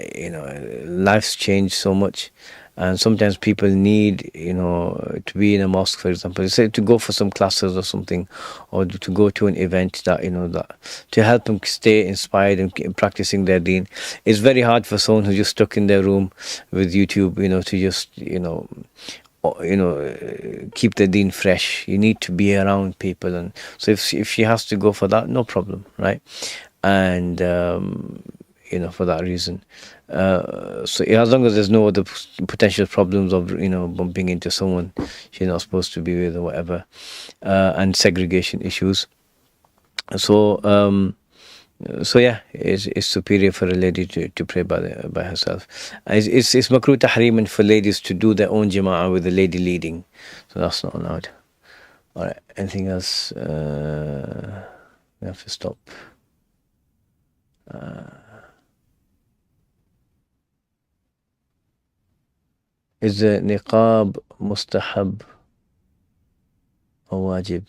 life's changed so much. And sometimes people need, to be in a mosque, for example, say to go for some classes or something, or to go to an event that, that to help them stay inspired and practicing their deen. It's very hard for someone who's just stuck in their room with YouTube, to just, keep the deen fresh. You need to be around people. And so if she has to go for that, no problem, right? And, for that reason. So as long as there's no other potential problems of bumping into someone she's not supposed to be with or whatever, and segregation issues. So it's superior for a lady to pray by herself. It's makruh tahrim for ladies to do their own jama'ah with the lady leading, so that's not allowed. All right, anything else? We have to stop. Is the niqab mustahab or wajib?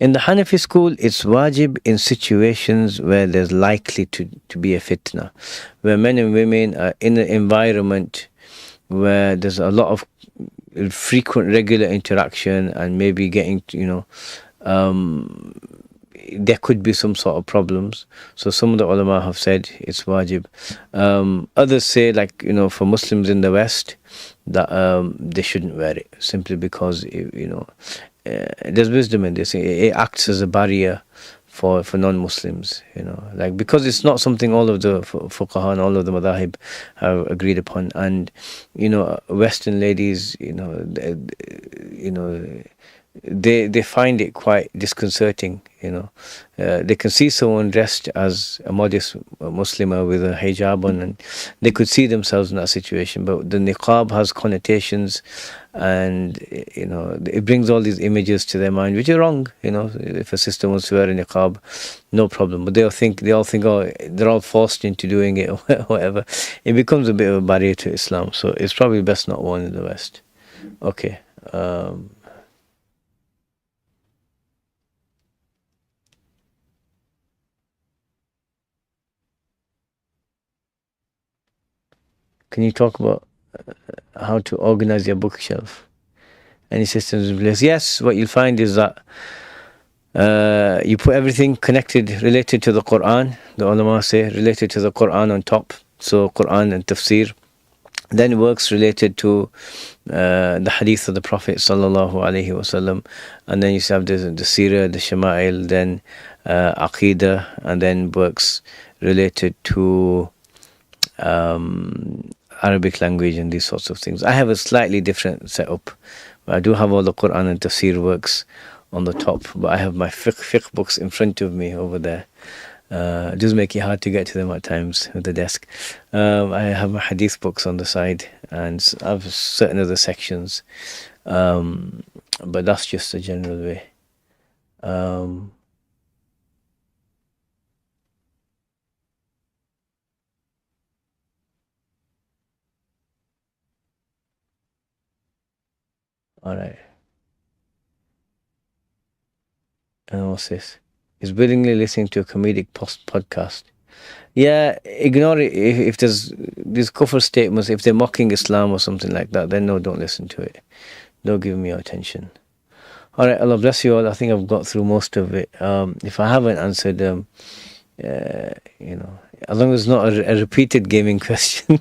In the Hanafi school, it's wajib in situations where there's likely to be a fitna, where men and women are in an environment where there's a lot of frequent, regular interaction, and maybe getting, there could be some sort of problems. So some of the ulama have said it's wajib. Others say, like, for Muslims in the West, that they shouldn't wear it, simply because there's wisdom in this. It acts as a barrier for non-Muslims, like, because it's not something all of the fuqaha and all of the madhahib have agreed upon. And Western ladies, they find it quite disconcerting. They can see someone dressed as a modest Muslimah with a hijab on, and they could see themselves in that situation. But the niqab has connotations, and it brings all these images to their mind, which are wrong. If a sister wants to wear a niqab, no problem. But they all think, oh, they're all forced into doing it or whatever. It becomes a bit of a barrier to Islam. So it's probably best not worn in the West. Okay. Can you talk about how to organize your bookshelf? Any systems in place? Yes, what you'll find is that you put everything connected, related to the Quran. The ulama say related to the Quran on top. So Quran and tafsir. Then works related to the hadith of the Prophet sallallahu alaihi wasallam, and then you have the seerah, the shama'il, then aqidah, and then works related to Arabic language and these sorts of things. I have a slightly different setup. I do have all the Quran and tafsir works on the top, but I have my fiqh books in front of me over there. It does make it hard to get to them at times with the desk. I have my hadith books on the side, and I have certain other sections, but that's just a general way. Alright. And what's this? Is willingly listening to a comedic podcast. Yeah, ignore it. If there's these kufr statements, if they're mocking Islam or something like that, then no, don't listen to it. Don't give me your attention. Alright, Allah bless you all. I think I've got through most of it. If I haven't answered, as long as it's not a repeated gaming question,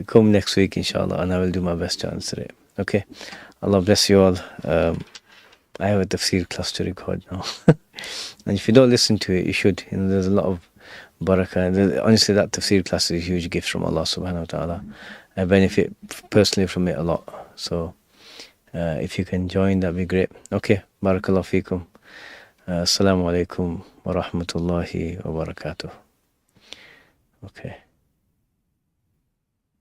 come next week, inshallah, and I will do my best to answer it. Okay, Allah bless you all. I have a tafsir class to record now. And if you don't listen to it, you should. There's a lot of barakah. Honestly, that tafsir class is a huge gift from Allah subhanahu wa ta'ala. I benefit personally from it a lot. So if you can join, that'd be great. Okay, barakallahu feekum. Assalamu alaikum wa rahmatullahi wa barakatuh. Okay.